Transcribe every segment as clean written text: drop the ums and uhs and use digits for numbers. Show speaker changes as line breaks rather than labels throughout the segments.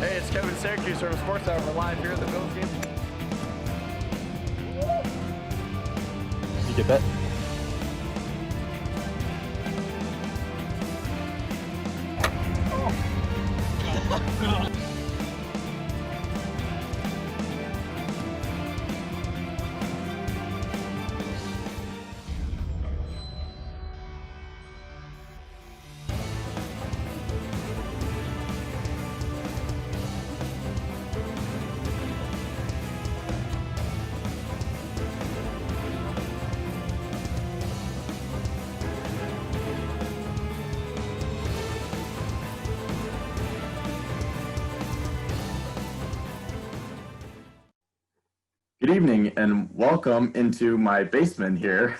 Hey, it's Kevin Syracuse from Sports Hour. We're live here at the Bills game.
Did you get that?
Good evening and welcome into my basement here,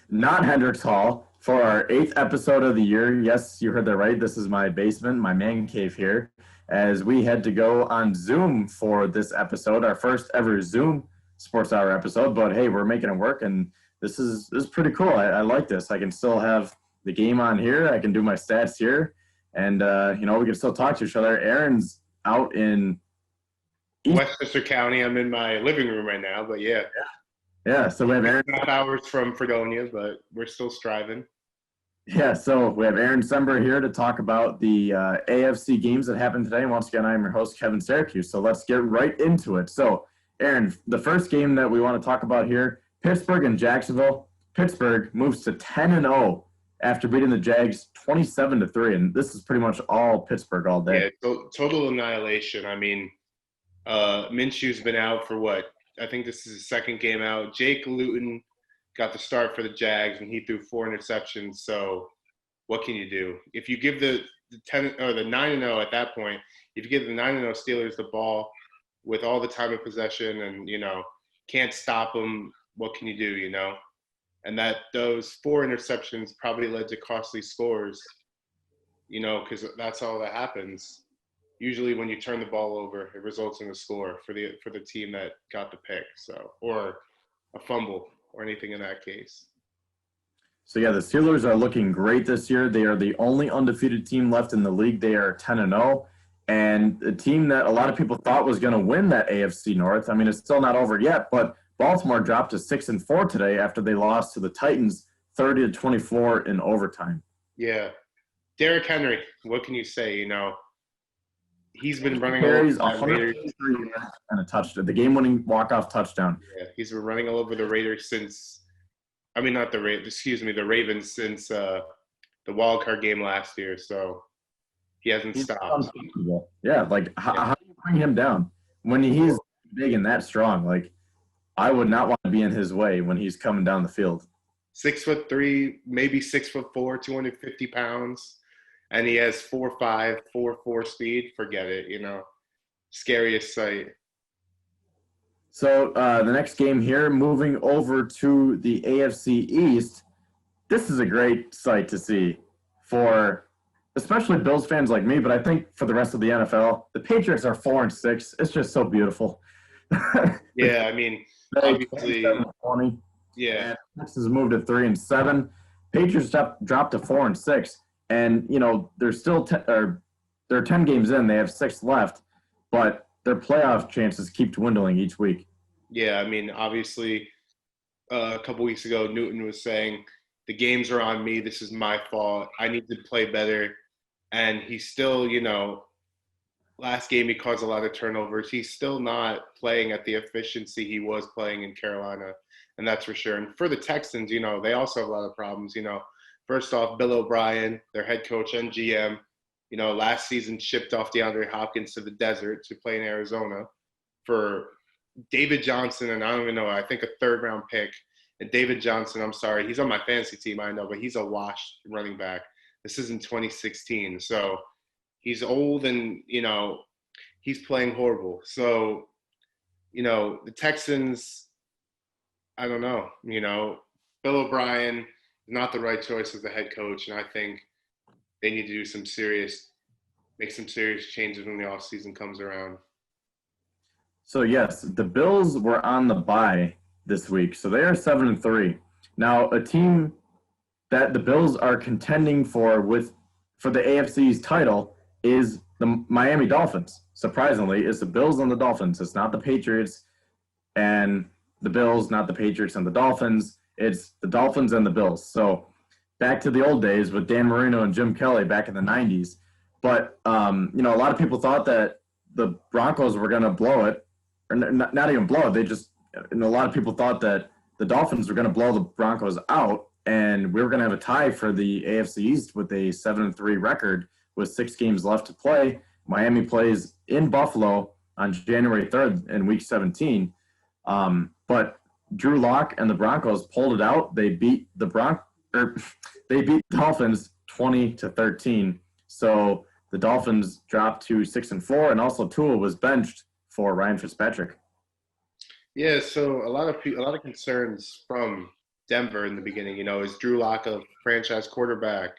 not Hendricks Hall, for our 8th episode of the year. Yes, you heard that right. This is my basement, my man cave here, as we had to go on Zoom for this episode, our first ever Zoom Sports Hour episode. But hey, we're making it work, and this is pretty cool. I like this. I can still have the game on here. I can do my stats here, and we can still talk to each other. Aaron's out in
Westchester County. I'm in my living room right now, but yeah.
Yeah, so we have Aaron.
5 hours from Fredonia, but we're still striving.
Yeah, so we have Aaron Sember here to talk about the AFC games that happened today. And once again, I'm your host, Kevin Syracuse. So let's get right into it. So, Aaron, the first game that we want to talk about here, Pittsburgh and Jacksonville. Pittsburgh moves to 10-0 after beating the Jags 27-3, and this is pretty much all Pittsburgh all day.
Yeah, total annihilation. I mean, Minshew's been out for what? I think this is his second game out. Jake Luton got the start for the Jags, and he threw 4 interceptions. So what can you do? If you give the 10 or the 9-0 at that point, if you give the 9-0 Steelers the ball with all the time of possession and can't stop them, what can you do? And that those 4 interceptions probably led to costly scores. Because that's all that happens. Usually when you turn the ball over, it results in a score for the team that got the pick, or a fumble or anything in that case.
So yeah, the Steelers are looking great this year. They are the only undefeated team left in the league. They are 10-0, and the team that a lot of people thought was going to win that AFC North. I mean, it's still not over yet, but Baltimore dropped to 6-4 today after they lost to the Titans 30-24 in overtime.
Yeah, Derrick Henry. What can you say? He's been running
carries
all over the Raiders.
And a touchdown, the game-winning walk-off touchdown.
Yeah, he's been running all over the Raiders since – not the Ravens. Excuse me, the Ravens since the wild card game last year. So he hasn't stopped.
Yeah, how do you bring him down when he's big and that strong? I would not want to be in his way when he's coming down the field.
6'3", maybe 6'4", 250 pounds. And he has 4.5, 4.4 speed. Forget it, Scariest sight.
So the next game here, moving over to the AFC East, this is a great sight to see for especially Bills fans like me, but I think for the rest of the NFL, the Patriots are 4-6. It's just so beautiful.
Yeah, I mean, obviously.
20.
Yeah.
Texas moved to 3-7. Patriots dropped to 4-6. And, they're still they're 10 games in. They have 6 left, but their playoff chances keep dwindling each week.
Yeah, I mean, obviously, a couple weeks ago, Newton was saying, the games are on me. This is my fault. I need to play better. And he's still, last game he caused a lot of turnovers. He's still not playing at the efficiency he was playing in Carolina, and that's for sure. And for the Texans, they also have a lot of problems, First off, Bill O'Brien, their head coach and GM, last season shipped off DeAndre Hopkins to the desert to play in Arizona for David Johnson, and I don't even know, I think a 3rd-round pick. And David Johnson, I'm sorry, he's on my fantasy team, I know, but he's a washed running back. This is in 2016. So he's old and, he's playing horrible. So, the Texans, I don't know, Bill O'Brien, not the right choice as the head coach, and I think they need to do make some serious changes when the offseason comes around.
So yes, the Bills were on the bye this week, so they are 7-3. Now, a team that the Bills are contending for the AFC's title is the Miami Dolphins. Surprisingly, it's the Bills and the Dolphins. It's not the Patriots and the Bills, not the Patriots and the Dolphins. It's the Dolphins and the Bills. So back to the old days with Dan Marino and Jim Kelly back in the 90s. But, you know, a lot of people thought that the Broncos were going to blow it, or not even blow it. They just, and a lot of people thought that the Dolphins were going to blow the Broncos out, and we were going to have a tie for the AFC East with a 7-3 record with 6 games left to play. Miami plays in Buffalo on January 3rd in Week 17. But Drew Lock and the Broncos pulled it out. They beat the Dolphins 20-13. So the Dolphins dropped to 6-4, and also Tua was benched for Ryan Fitzpatrick.
Yeah, so a lot of concerns from Denver in the beginning. You know, is Drew Lock a franchise quarterback?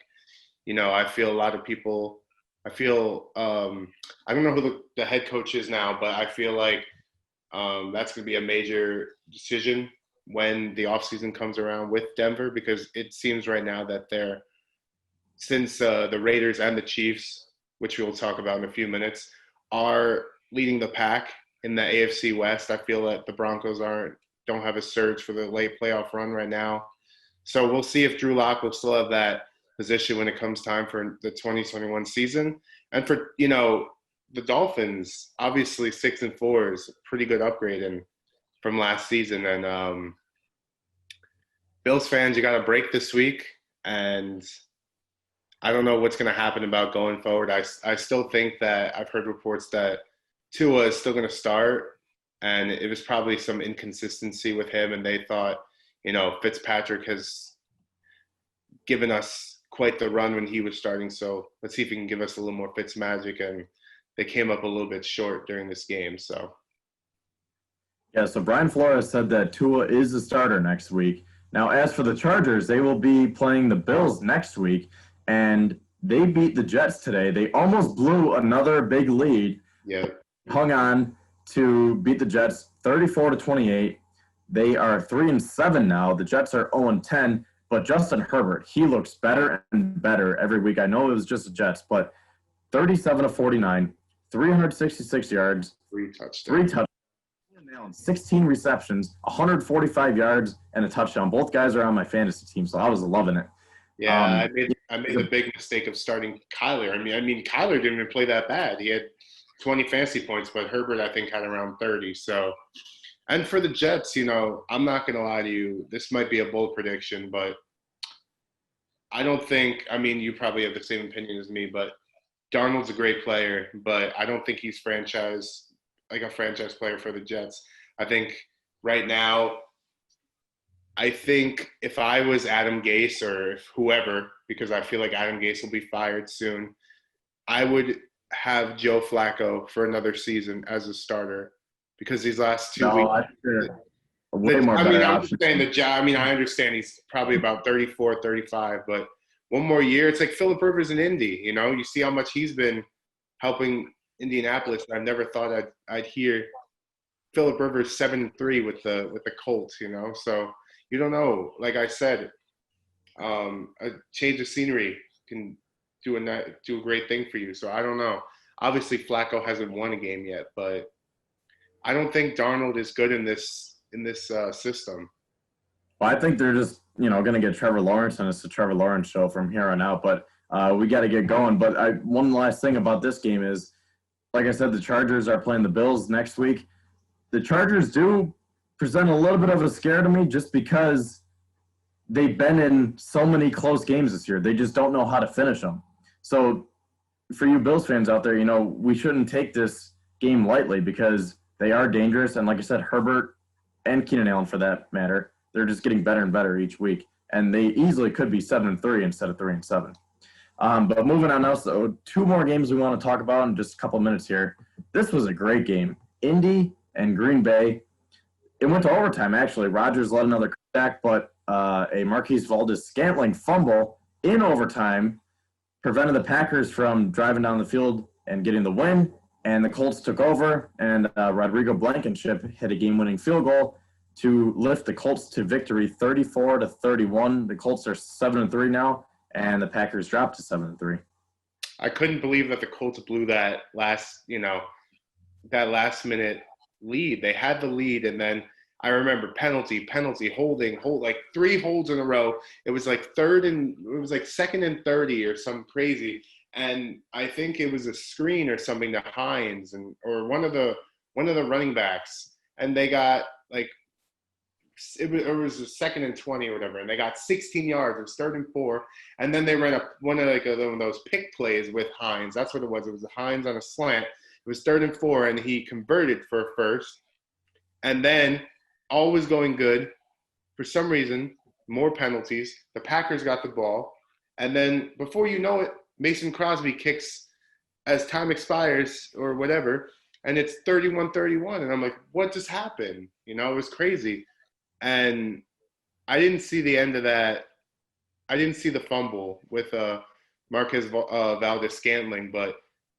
You know, I feel a lot of people. I don't know who the head coach is now, but I feel like that's going to be a major decision when the offseason comes around with Denver, because it seems right now that since the Raiders and the Chiefs, which we will talk about in a few minutes, are leading the pack in the AFC West. I feel that the Broncos don't have a surge for the late playoff run right now. So we'll see if Drew Lock will still have that position when it comes time for the 2021 season. And for, you know, the Dolphins, obviously 6-4 is a pretty good upgrade from last season. And Bills fans, you got a break this week, and I don't know what's going to happen about going forward. I still think that I've heard reports that Tua is still going to start, and it was probably some inconsistency with him, and they thought, you know, Fitzpatrick has given us quite the run when he was starting, so let's see if he can give us a little more Fitz magic, and they came up a little bit short during this game. So
Yeah, so Brian Flores said that Tua is the starter next week. Now, as for the Chargers, they will be playing the Bills next week, and they beat the Jets today. They almost blew another big lead.
Yeah.
Hung on to beat the Jets 34-28. They are 3-7 now. The Jets are 0-10, but Justin Herbert, he looks better and better every week. I know it was just the Jets, but 37-49, 366 yards,
3 touchdowns.
3 touchdowns, 16 receptions, 145 yards, and a touchdown. Both guys are on my fantasy team, so I was loving it.
Yeah, I made the big mistake of starting Kyler. I mean, Kyler didn't even play that bad. He had 20 fantasy points, but Herbert, I think, had around 30. So, and for the Jets, you know, I'm not going to lie to you. This might be a bold prediction, but I don't think – I mean, you probably have the same opinion as me, but Darnold's a great player, but I don't think he's a franchise player for the Jets. I think right now, I think if I was Adam Gase or if whoever, because I feel like Adam Gase will be fired soon, I would have Joe Flacco for another season as a starter, because these last 2 weeks.
I think way more better options.
I understand he's probably about 34, 35, but one more year, it's like Phillip Rivers in Indy. You know, you see how much he's been helping Indianapolis. And I never thought I'd hear Phillip Rivers 7-3 with the Colts. You know, so you don't know. Like I said, a change of scenery can do a great thing for you. So I don't know. Obviously, Flacco hasn't won a game yet, but I don't think Darnold is good in this system.
Well, I think they're just, going to get Trevor Lawrence, and it's the Trevor Lawrence show from here on out. But we got to get going. But one last thing about this game is, like I said, the Chargers are playing the Bills next week. The Chargers do present a little bit of a scare to me just because they've been in so many close games this year. They just don't know how to finish them. So for you Bills fans out there, we shouldn't take this game lightly because they are dangerous. And like I said, Herbert and Keenan Allen, for that matter, they're just getting better and better each week. And they easily could be 7-3 instead of 3-7. But moving on now, so 2 more games we want to talk about in just a couple minutes here. This was a great game. Indy and Green Bay. It went to overtime, actually. Rodgers led another comeback, but a Marquise Valdes-Scantling fumble in overtime prevented the Packers from driving down the field and getting the win. And the Colts took over, and Rodrigo Blankenship hit a game-winning field goal to lift the Colts to victory 34-31. The Colts are 7-3 now, and the Packers dropped to 7-3.
I couldn't believe that the Colts blew that last minute lead. They had the lead, and then I remember penalty, holding, like 3 holds in a row. It was like second and 30 or something crazy. And I think it was a screen or something to Hines or one of the running backs, and they got like it was a second and 20 or whatever, and they got 16 yards. It was 3rd and 4, and then they ran up one of those pick plays with Hines. That's what it was. It was Hines on a slant. It was 3rd and 4, and he converted for a first, and then all was going good. For some reason, more penalties. The Packers got the ball, and then before you know it, Mason Crosby kicks as time expires or whatever, and it's 31-31. And I'm like, what just happened? It was crazy. And I didn't see the end of that. I didn't see the fumble with Marquez Valdes-Scantling, but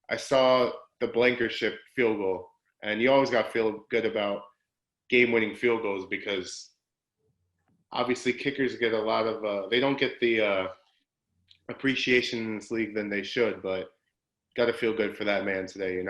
I saw the Blankenship field goal. And you always got to feel good about game-winning field goals because obviously kickers get a lot of they don't get the appreciation in this league than they should, but got to feel good for that man today,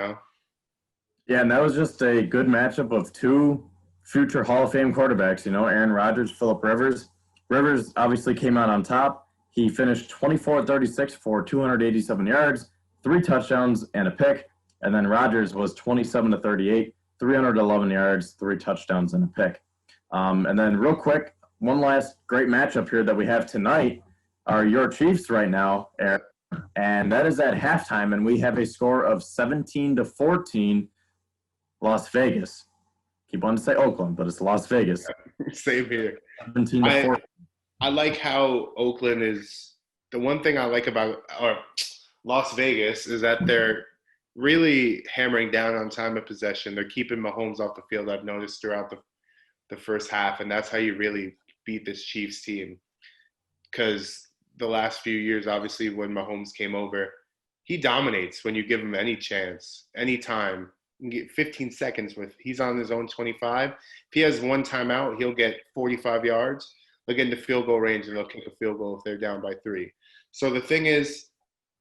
Yeah, and that was just a good matchup of 2 future Hall of Fame quarterbacks, Aaron Rodgers, Phillip Rivers. Rivers obviously came out on top. He finished 24-36 for 287 yards, 3 touchdowns, and a pick. And then Rodgers was 27-38, 311 yards, 3 touchdowns, and a pick. And then real quick, one last great matchup here that we have tonight are your Chiefs right now, Eric. And that is at halftime, and we have a score of 17-14 Las Vegas. Keep wanting to say Oakland, but it's Las Vegas.
Same here.
17-14.
I like how Oakland is – the one thing I like about Las Vegas is that they're really hammering down on time of possession. They're keeping Mahomes off the field, I've noticed, throughout the first half, and that's how you really beat this Chiefs team. Because the last few years, obviously, when Mahomes came over, he dominates when you give him any chance, any time. You can get 15 seconds he's on his own 25. If he has one timeout, he'll get 45 yards. They'll get into field goal range, and they'll kick a field goal if they're down by 3. So the thing is,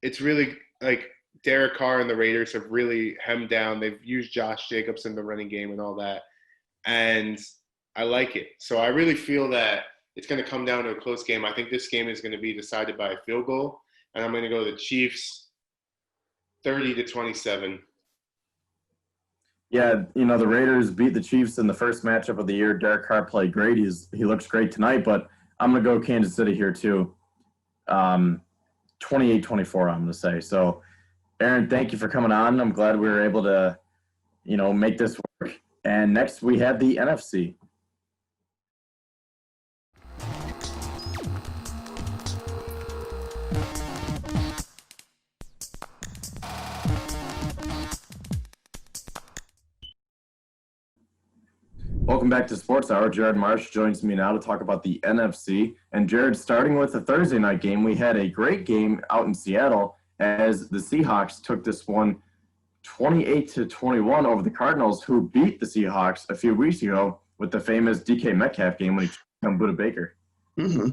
it's really like Derek Carr and the Raiders have really hemmed down. They've used Josh Jacobs in the running game and all that. And I like it. So I really feel that it's going to come down to a close game. I think this game is going to be decided by a field goal, and I'm going to go the Chiefs 30-27.
Yeah, the Raiders beat the Chiefs in the first matchup of the year. Derek Carr played great. He looks great tonight, but I'm going to go Kansas City here too. 28-24, I'm going to say. So, Aaron, thank you for coming on. I'm glad we were able to, make this work. And next we have the NFC. Welcome back to Sports Hour. Jared Marsh joins me now to talk about the NFC. And Jared, starting with the Thursday night game, we had a great game out in Seattle as the Seahawks took this one 28-21 over the Cardinals, who beat the Seahawks a few weeks ago with the famous DK Metcalf game when he took on Budda Baker.
Mm-hmm.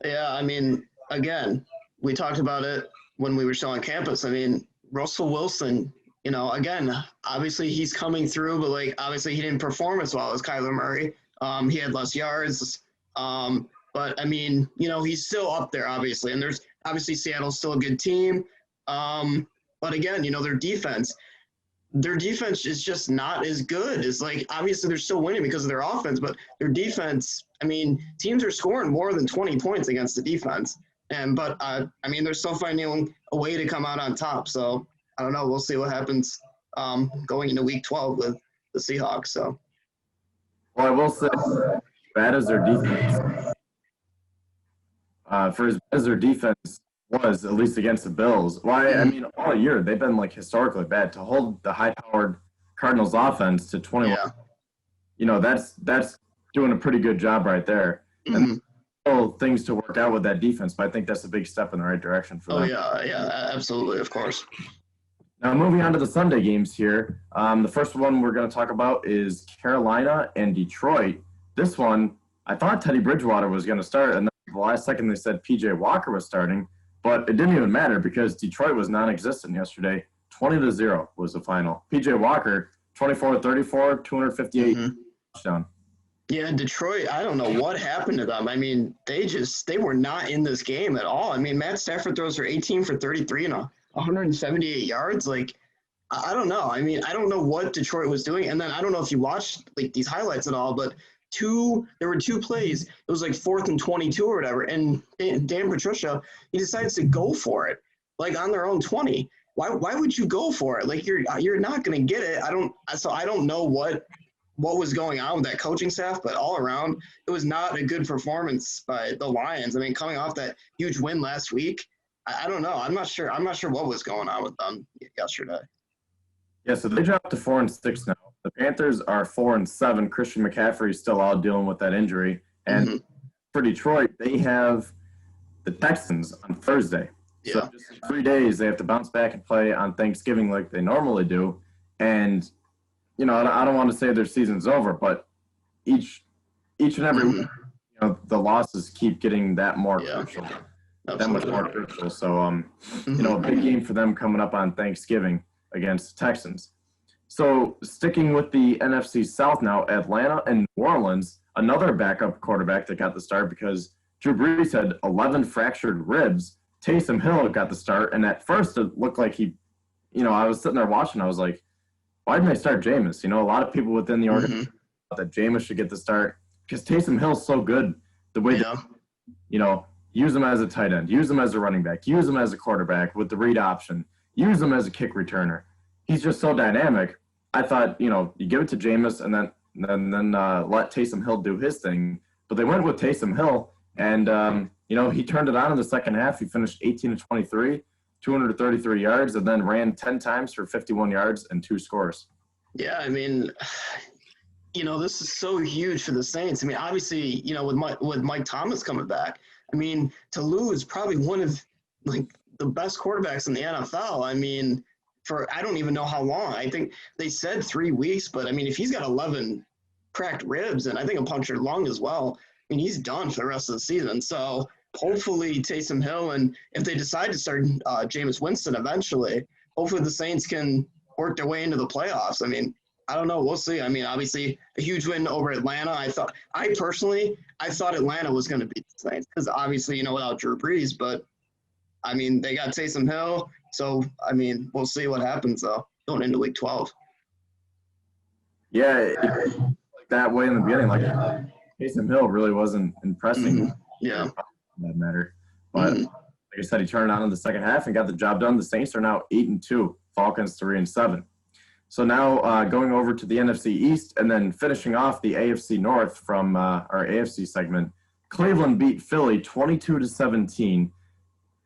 Yeah, I mean, again, we talked about it when we were still on campus. I mean, Russell Wilson, again, obviously he's coming through, but obviously he didn't perform as well as Kyler Murray. He had less yards. But I mean, he's still up there, obviously. And obviously Seattle's still a good team. But again, their defense is just not as good. It's obviously they're still winning because of their offense, but their defense, I mean, teams are scoring more than 20 points against the defense. But they're still finding a way to come out on top. So I don't know. We'll see what happens going into Week 12 with the Seahawks. So,
well, I will say, bad as their defense, for as bad as their defense was, at least against the Bills. I mean, all year they've been historically bad. To hold the high-powered Cardinals offense to 21, that's doing a pretty good job right there. Mm-hmm. And still things to work out with that defense, but I think that's a big step in the right direction for them.
Oh yeah, absolutely, of course.
Now, moving on to the Sunday games here. The first one we're going to talk about is Carolina and Detroit. This one, I thought Teddy Bridgewater was going to start, and then the last second they said P.J. Walker was starting. But it didn't even matter because Detroit was non-existent yesterday. 20-0 was the final. PJ Walker, 24-34, 258 touchdown.
Yeah, Detroit, I don't know what happened to them. I mean, they were not in this game at all. I mean, Matt Stafford throws for 18 for 33 and 178 yards. Like, I don't know. I mean, I don't know what Detroit was doing. And then I don't know if you watched like these highlights at all, but there were two plays. It was like 4th and 22 or whatever. And Dan Patricia, he decides to go for it, like on their own 20. Why would you go for it? Like you're not going to get it. I don't know what was going on with that coaching staff, but all around, it was not a good performance by the Lions. I mean, coming off that huge win last week, I don't know. I'm not sure what was going on with them yesterday.
Yeah, so they dropped to 4-6 now. The Panthers are 4-7. Christian McCaffrey is still out dealing with that injury. And for Detroit, they have the Texans on Thursday.
Yeah.
So just in 3 days, they have to bounce back and play on Thanksgiving like they normally do. And, you know, I don't want to say their season's over, but each and every week, you know, the losses keep getting that more crucial. That much more crucial. So, you know, a big game for them coming up on Thanksgiving against the Texans. So sticking with the NFC South now, Atlanta and New Orleans, another backup quarterback that got the start because Drew Brees had 11 fractured ribs. Taysom Hill got the start, and at first it looked like he, you know, I was sitting there watching. I was like, why didn't they start Jameis? You know, a lot of people within the organization thought that Jameis should get the start because Taysom Hill's so good the way that, you know, use him as a tight end, use him as a running back, use him as a quarterback with the read option, use him as a kick returner. He's just so dynamic. I thought, you know, you give it to Jameis and then let Taysom Hill do his thing. But they went with Taysom Hill, and, you know, he turned it on in the second half. He finished 18-23, 233 yards, and then ran 10 times for 51 yards and 2 scores.
Yeah, I mean, you know, this is so huge for the Saints. I mean, obviously, you know, with Mike Thomas coming back, I mean, to lose probably one of, like, the best quarterbacks in the NFL. I mean, for I don't even know how long. I think they said 3 weeks, but I mean, if he's got 11 cracked ribs and I think a punctured lung as well, I mean, he's done for the rest of the season. So hopefully Taysom Hill, and if they decide to start Jameis Winston eventually, hopefully the Saints can work their way into the playoffs. I mean, I don't know. We'll see. I mean, obviously a huge win over Atlanta. I thought Atlanta was going to beat the Saints because obviously, you know, without Drew Brees, but I mean, they got Taysom Hill. So, I mean, we'll see what happens, though, going into Week 12.
Yeah, like that way in the beginning, like Taysom Hill really wasn't impressing.
Yeah.
That matter. But like I said, he turned it on in the second half and got the job done. The Saints are now 8-2, Falcons 3-7. So now going over to the NFC East and then finishing off the AFC North from our AFC segment, Cleveland beat Philly 22-17.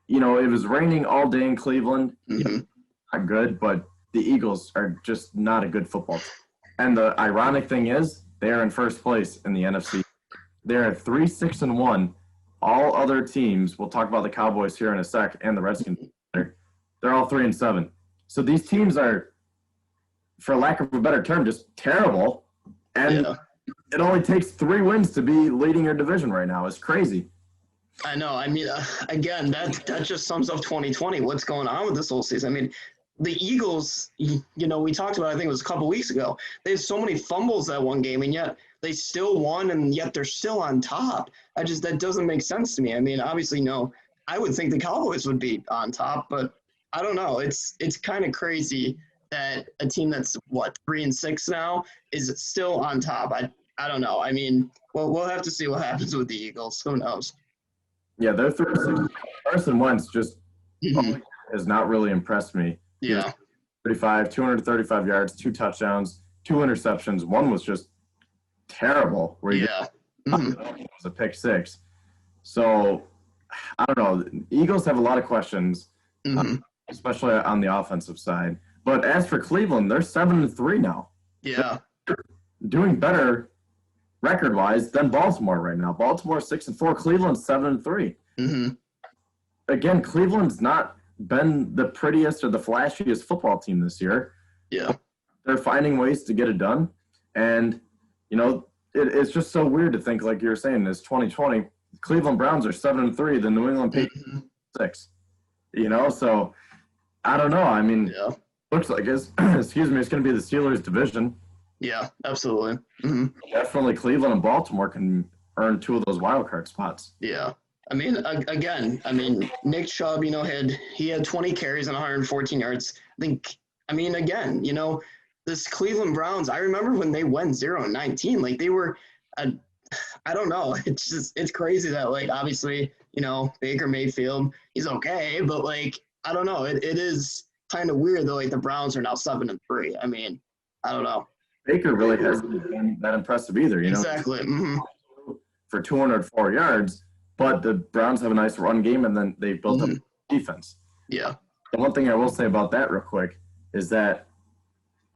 You know, it was raining all day in Cleveland. Not good, but the Eagles are just not a good football team. And the ironic thing is, they are in first place in the NFC. They're 3-6-1. All other teams, we'll talk about the Cowboys here in a sec, and the Redskins, they're all 3-7. So these teams are, for lack of a better term, just terrible. And it only takes 3 wins to be leading your division right now. It's crazy.
I know. I mean, again, that just sums up 2020. What's going on with this whole season? I mean, the Eagles, you know, we talked about, I think it was a couple weeks ago, they had so many fumbles that one game, and yet they still won, and yet they're still on top. That doesn't make sense to me. I mean, obviously, no, I would think the Cowboys would be on top, but I don't know. It's kind of crazy that a team that's, 3-6 now is still on top. I don't know. I mean, well, we'll have to see what happens with the Eagles. Who knows?
Yeah, they're 3-6. Carson Wentz just has not really impressed me.
Yeah.
235 yards, 2 touchdowns, 2 interceptions. One was just terrible. Where it was a pick 6. So, I don't know. The Eagles have a lot of questions, especially on the offensive side. But as for Cleveland, they're 7-3 now.
Yeah.
They're doing better record-wise than Baltimore right now. Baltimore 6-4, Cleveland 7-3. Again, Cleveland's not been the prettiest or the flashiest football team this year.
Yeah.
They're finding ways to get it done. And, you know, it's just so weird to think, like you were saying, it's 2020. Cleveland Browns are 7-3, the New England Patriots 6. So I don't know. I mean,
Yeah.
looks like it's excuse me, it's going to be the Steelers division.
Yeah, absolutely. Hmm.
Definitely Cleveland and Baltimore can earn 2 of those wild card spots.
Yeah. I mean, again, Nick Chubb, he had 20 carries and 114 yards. Again, this Cleveland Browns, I remember when they went 0-19, like they were, I don't know. It's crazy that, like, obviously, Baker Mayfield, he's okay, but, like, I don't know. It is kind of weird that, like, the Browns are now 7-3. I mean, I don't know.
Baker really hasn't been that impressive either,
Exactly. Hmm.
for 204 yards, but the Browns have a nice run game, and then they built up defense.
Yeah.
The one thing I will say about that real quick is that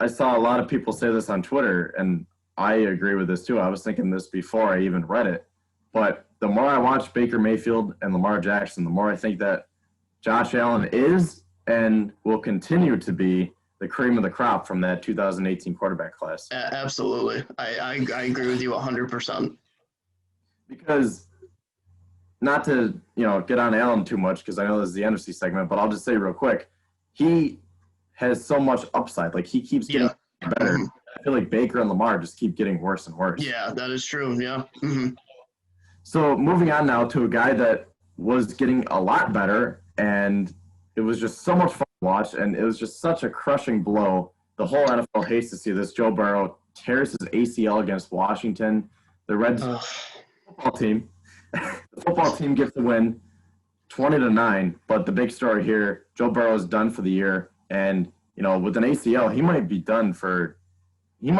I saw a lot of people say this on Twitter, and I agree with this too. I was thinking this before I even read it, but the more I watch Baker Mayfield and Lamar Jackson, the more I think that Josh Allen is and will continue to be the cream of the crop from that 2018 quarterback class.
Absolutely. I agree with you 100%.
Because not to, get on Allen too much, because I know this is the NFC segment, but I'll just say real quick, he has so much upside. Like, he keeps getting better. I feel like Baker and Lamar just keep getting worse and worse.
Yeah, that is true. Yeah. Hmm.
So moving on now to a guy that was getting a lot better, and it was just so much fun to watch, and it was just such a crushing blow. The whole NFL hates to see this. Joe Burrow tears his ACL against Washington. The Reds football team gets the win 20-9, but the big story here, Joe Burrow is done for the year, and with an ACL, he might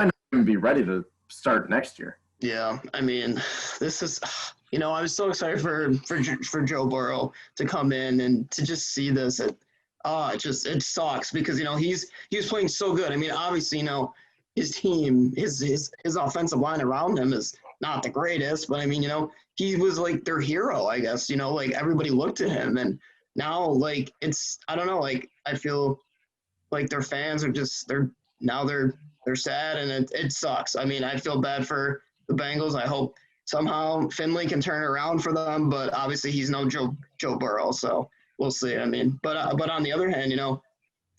not even be ready to start next year.
Yeah, I mean, this is, I was so excited for Joe Burrow to come in and to just see this. It sucks because he was playing so good. I mean, obviously, his team, his offensive line around him is not the greatest, but I mean, he was like their hero, I guess. Like everybody looked at him, and now like I don't know, like I feel like their fans are they're sad, and it sucks. I mean, I feel bad for the Bengals. I hope somehow Finley can turn it around for them, but obviously he's no Joe Burrow, so we'll see. I mean, but on the other hand,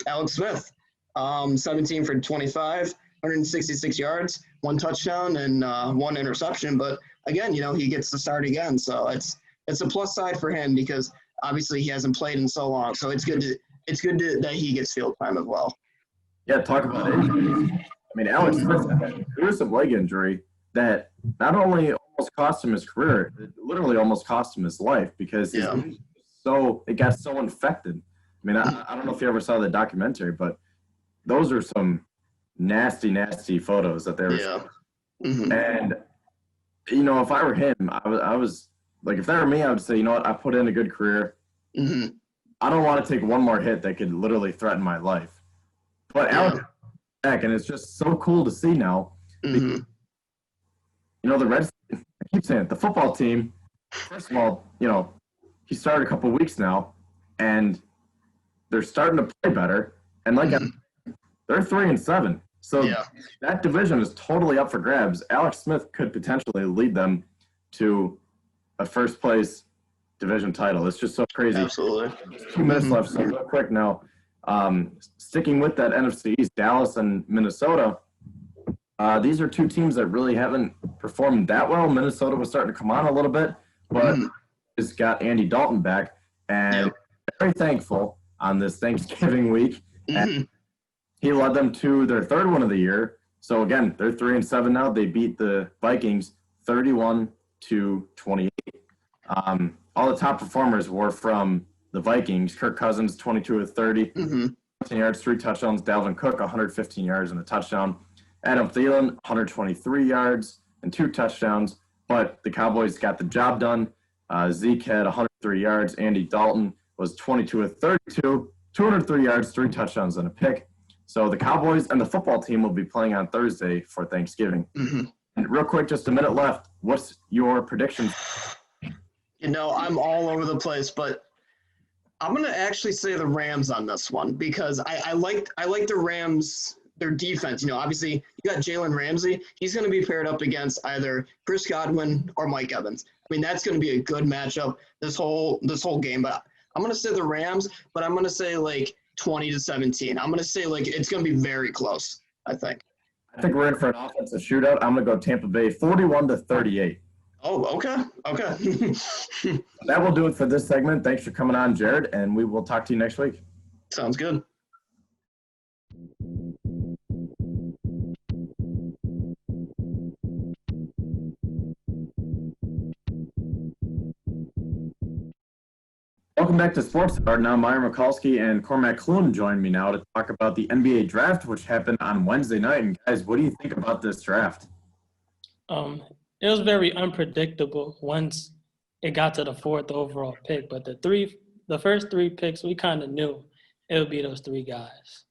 Alex Smith, 17 for 25, 166 yards, 1 touchdown, and 1 interception. But again, he gets to start again, so it's a plus side for him because obviously he hasn't played in so long. So it's good that he gets field time as well.
Yeah, talk about injuries. I mean, Alex Smith had a gruesome leg injury that not only almost cost him his career, it literally almost cost him his life because it got so infected. I mean, I don't know if you ever saw the documentary, but those are some nasty, nasty photos that they were.
Yeah. Mm-hmm.
And, if I were him, I was like, if that were me, I would say, you know what, I put in a good career.
Mm-hmm.
I don't want to take one more hit that could literally threaten my life. But Alex back, and it's just so cool to see now.
Mm-hmm.
The Reds, I keep saying it, the football team, first of all, he started a couple of weeks now, and they're starting to play better. And they're 3-7. So that division is totally up for grabs. Alex Smith could potentially lead them to a first place division title. It's just so crazy.
Absolutely.
2 minutes left, so real quick now. Sticking with that NFC East, Dallas and Minnesota, these are 2 teams that really haven't performed that well. Minnesota was starting to come on a little bit, but it's got Andy Dalton back, and very thankful on this Thanksgiving week. And he led them to their 3rd win of the year. So again, they're 3-7 now. They beat the Vikings 31-28. All the top performers were from the Vikings. Kirk Cousins, 22 of 30, 10 yards, 3 touchdowns. Dalvin Cook, 115 yards and a touchdown. Adam Thielen, 123 yards and 2 touchdowns. But the Cowboys got the job done. Zeke had 103 yards. Andy Dalton was 22 of 32, 203 yards, 3 touchdowns and a pick. So the Cowboys and the football team will be playing on Thursday for Thanksgiving. And real quick, just a minute left. What's your prediction?
I'm all over the place, but I'm going to actually say the Rams on this one because I like the Rams, their defense. Obviously you got Jalen Ramsey. He's going to be paired up against either Chris Godwin or Mike Evans. I mean, that's going to be a good matchup this whole game. But I'm going to say the Rams, but I'm going to say like 20-17. I'm going to say like it's going to be very close, I think.
I think we're in for an offensive shootout. I'm going to go Tampa Bay 41-38.
Oh, okay. Okay.
That will do it for this segment. Thanks for coming on, Jared, and we will talk to you next week.
Sounds good.
Welcome back to Sports Hour. Now, Meyer Mikulski and Cormac Clune join me now to talk about the NBA draft, which happened on Wednesday night. And guys, what do you think about this draft?
It was very unpredictable once it got to the 4th overall pick. But the first 3 picks, we kind of knew it would be those 3 guys.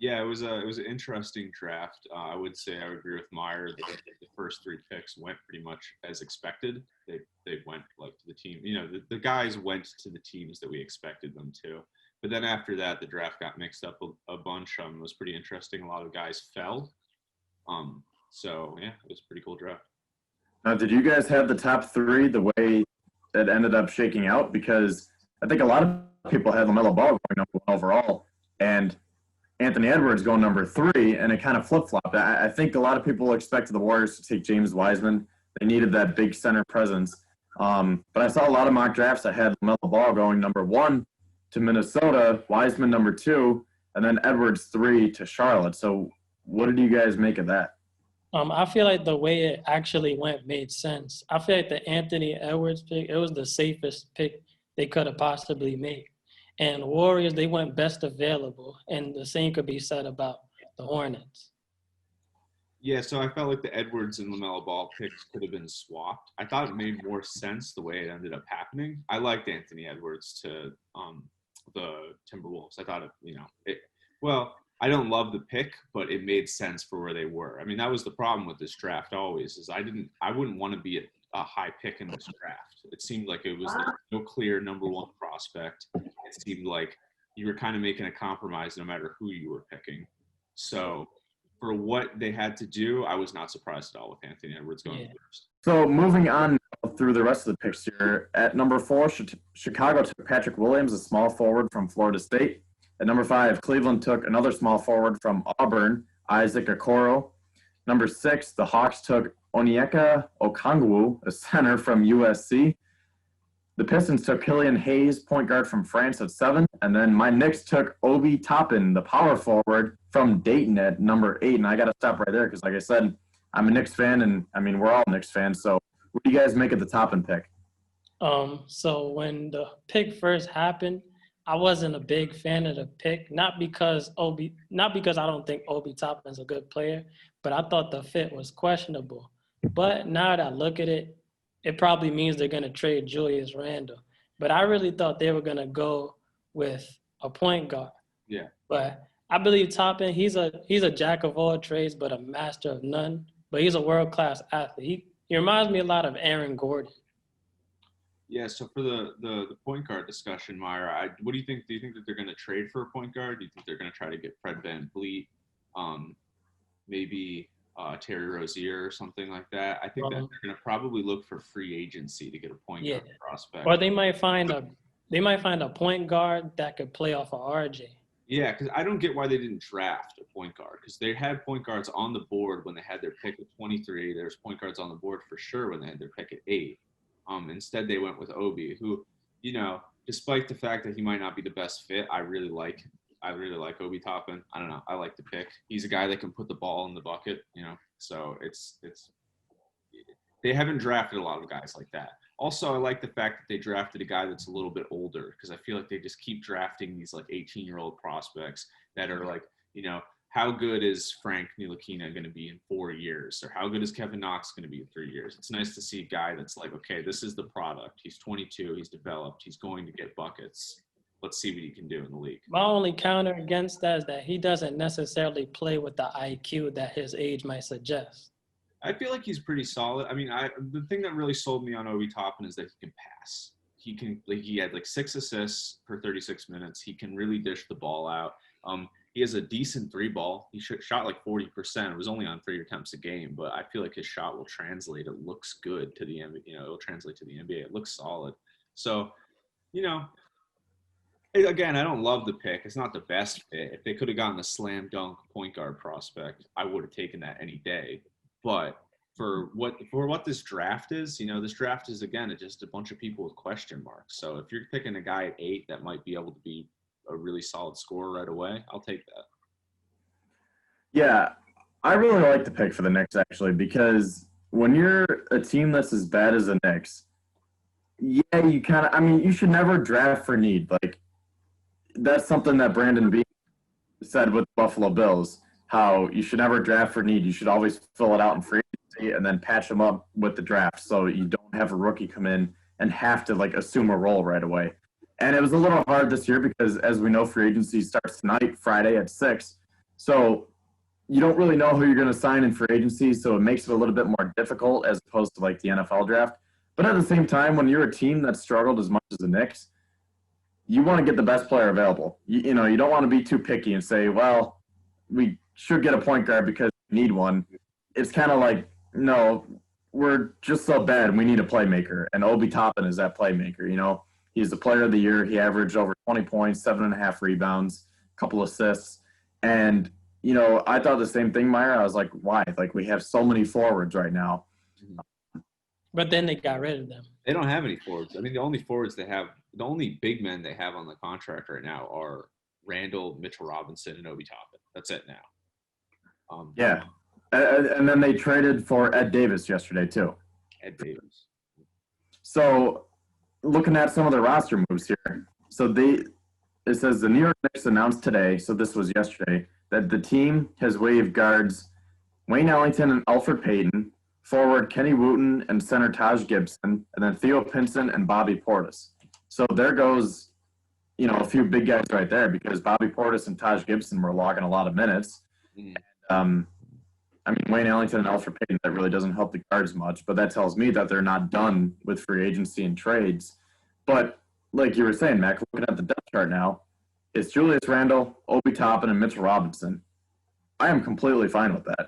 Yeah, it was an interesting draft. I would say I would agree with Meyer that the first 3 picks went pretty much as expected. They went like to the team. You know, the guys went to the teams that we expected them to. But then after that, the draft got mixed up a bunch. It was pretty interesting. A lot of guys fell. So yeah, it was a pretty cool draft.
Now, did you guys have the top 3 the way that ended up shaking out? Because I think a lot of people had LaMelo Ball going number 1 overall, and Anthony Edwards going number 3, and it kind of flip-flopped. I think a lot of people expected the Warriors to take James Wiseman. They needed that big center presence. But I saw a lot of mock drafts that had LaMelo Ball going number 1 to Minnesota, Wiseman number 2, and then Edwards 3 to Charlotte. So what did you guys make of that?
I feel like the way it actually went made sense. I feel like the Anthony Edwards pick, it was the safest pick they could have possibly made. And Warriors, they went best available, and the same could be said about the Hornets.
Yeah, so I felt like the Edwards and LaMelo Ball picks could have been swapped. I thought it made more sense the way it ended up happening. I liked Anthony Edwards to the Timberwolves. I thought I don't love the pick, but it made sense for where they were. I mean, that was the problem with this draft always, is I wouldn't want to be a high pick in this draft. It seemed like it was no clear number 1 prospect. It seemed like you were kind of making a compromise no matter who you were picking. So for what they had to do, I was not surprised at all with Anthony Edwards going first.
So moving on through the rest of the picks here, at number 4, Chicago took Patrick Williams, a small forward from Florida State. At number 5, Cleveland took another small forward from Auburn, Isaac Okoro. Number 6, the Hawks took Onyeka Okongwu, a center from USC. The Pistons took Killian Hayes, point guard from France at 7. And then my Knicks took Obi Toppin, the power forward from Dayton at number 8. And I got to stop right there because, like I said, I'm a Knicks fan, and, I mean, we're all Knicks fans. So what do you guys make of the Toppin pick?
So when the pick first happened, I wasn't a big fan of the pick, not because I don't think Obi Toppin's a good player, but I thought the fit was questionable. But now that I look at it, it probably means they're going to trade Julius Randle. But I really thought they were going to go with a point guard.
Yeah.
But I believe Toppin, he's a jack of all trades, but a master of none. But he's a world-class athlete. He reminds me a lot of Aaron Gordon.
Yeah, so for the point guard discussion, Meyer, what do you think? Do you think that they're going to trade for a point guard? Do you think they're going to try to get Fred VanVleet, maybe Terry Rozier or something like that? I think that they're going to probably look for free agency to get a point guard prospect.
Or they might find a point guard that could play off of RJ.
Yeah, because I don't get why they didn't draft a point guard, because they had point guards on the board when they had their pick at 23. There's point guards on the board for sure when they had their pick at 8. Instead, they went with Obi, who, you know, despite the fact that he might not be the best fit, I really like Obi Toppin. I don't know. I like the pick. He's a guy that can put the ball in the bucket, you know. So they haven't drafted a lot of guys like that. Also, I like the fact that they drafted a guy that's a little bit older, because I feel like they just keep drafting these like 18-year-old prospects that are like, you know, how good is Frank Ntilikina going to be in 4 years? Or how good is Kevin Knox going to be in 3 years? It's nice to see a guy that's like, okay, this is the product. He's 22. He's developed. He's going to get buckets. Let's see what he can do in the league.
My only counter against that is that he doesn't necessarily play with the IQ that his age might suggest.
I feel like he's pretty solid. I mean, the thing that really sold me on Obi Toppin is that he can pass. He had like 6 assists per 36 minutes. He can really dish the ball out. He has a decent 3-ball. He shot like 40%. It was only on 3 attempts a game, but I feel like his shot will translate. It looks good to the NBA. You know, it'll translate to the NBA. It looks solid. So, you know, Again, I don't love the pick. It's not the best fit. If they could have gotten a slam dunk point guard prospect, I would have taken that any day. But for what this draft is, this draft is again just a bunch of people with question marks. So if you're picking a guy at 8 that might be able to be a really solid scorer right away, I'll take that.
Yeah, I really like the pick for the Knicks actually because when you're a team that's as bad as the Knicks, yeah, you kind of. I mean, you should never draft for need. Like that's something that Brandon Beane said with Buffalo Bills. How you should never draft for need. You should always fill it out in free agency and then patch them up with the draft, so you don't have a rookie come in and have to like assume a role right away. And it was a little hard this year because, as we know, free agency starts tonight, Friday at 6. So you don't really know who you're going to sign in free agency, so it makes it a little bit more difficult as opposed to like the NFL draft. But at the same time, when you're a team that struggled as much as the Knicks, you want to get the best player available. You don't want to be too picky and say, well, we should get a point guard because we need one. It's kind of like, no, we're just so bad. We need a playmaker. And Obi Toppin is that playmaker. He's the player of the year. He averaged over 20 points, 7.5 rebounds, a couple assists. And, I thought the same thing, Meyer. I was like, why? Like, we have so many forwards right now.
But then they got rid of them.
They don't have any forwards. I mean, the only big men they have on the contract right now are Randall, Mitchell Robinson, and Obi Toppin. That's it now.
Yeah. And then they traded for Ed Davis yesterday, too.
Ed Davis.
So, looking at some of the roster moves here. So, it says the New York Knicks announced today, so this was yesterday, that the team has waived guards Wayne Ellington and Alfred Payton, forward Kenny Wooten and center Taj Gibson, and then Theo Pinson and Bobby Portis. So there goes, a few big guys right there because Bobby Portis and Taj Gibson were logging a lot of minutes. Wayne Ellington and Alfred Payton, that really doesn't help the guards much, but that tells me that they're not done with free agency and trades. But like you were saying, Mac, looking at the depth chart now, it's Julius Randle, Obi Toppin, and Mitchell Robinson. I am completely fine with that.